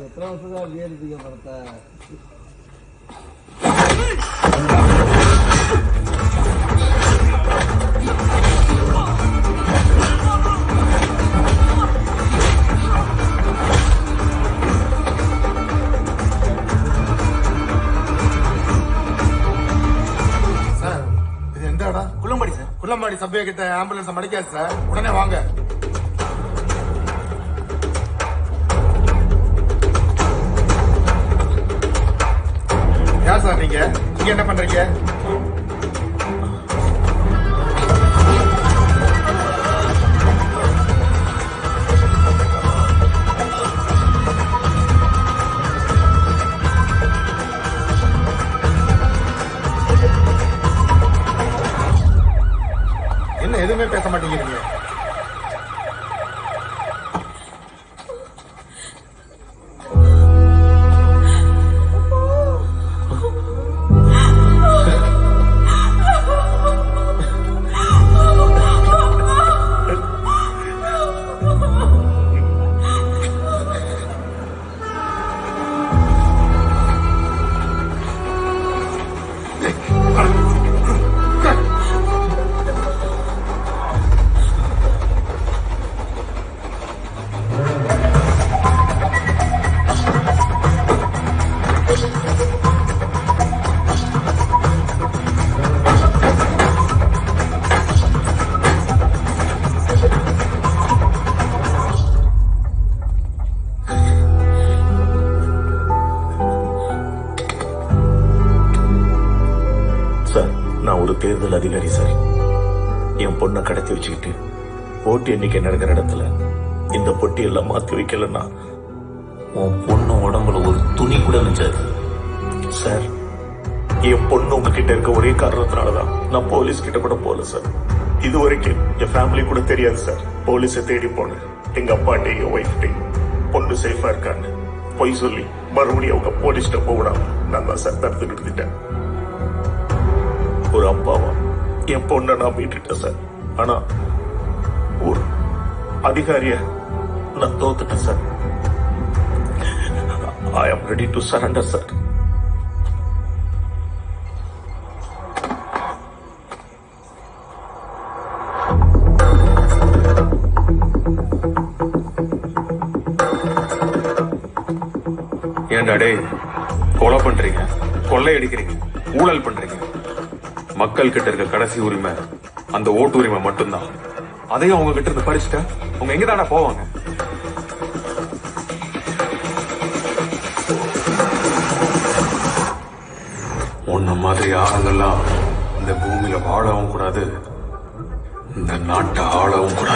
எத்தனை வருஷம் வீடு படத்தை குள்ளம்பாடி சபையை கிட்ட ஆம்புலன்ஸ் மடிக்காது சார், உடனே வாங்க. யார் சார் நீங்க? இங்க என்ன பண்றீங்க? தேர்தல் அதிகாரி சார். என் பொண்ணை கடத்தி வச்சுக்கிட்டு ஓட்டு எண்ணிக்கை நடக்கிற இடத்துல இந்த பொட்டியெல்லாம் மாத்தி வைக்கலன்னா உன் பொண்ணு உடம்புல ஒரு துணி கூட மிஞ்சாது சார். என் பொண்ணு உங்ககிட்ட இருக்க ஒரே காரணத்தினாலதான் நான் போலீஸ் கிட்ட கூட போகல சார். இது வரைக்கும் என் ஃபேமிலி கூட தெரியாது சார். போலீஸை தேடி போனேன். எங்க அப்பாட்டையும் என் ஒய்ஃப்டையும் பொண்ணு சேஃபா இருக்கான்னு பொய் சொல்லி மறுபடியும் அவங்க போலீஸ்ட போகலாம் நான் தான் சார் தடுத்து நிறுத்திட்டேன். ஒரு அப்பாவா என் பொண்ணை நான் மீட்டுட்டேன் சார். ஆனா ஒரு அதிகாரிய நான் தோத்துட்டேன் sir. I am ready to surrender sir. ஏன்டா டேய், கொலை பண்றீங்க, கொள்ளையடிக்கிறீங்க, ஊழல் பண்றீங்க. மக்கள் கிட்ட இருக்க கடைசி உரிமை அந்த ஓட்டு உரிமை மட்டும்தான். அதையும் அவங்க கிட்ட இருந்து பறிச்சுட்டா அவங்க எங்கதானே போவாங்க? உன்ன மாதிரி ஆளுங்கெல்லாம் இந்த பூமியில வாழவும் கூடாது, இந்த நாட்டை ஆளவும் கூடாது.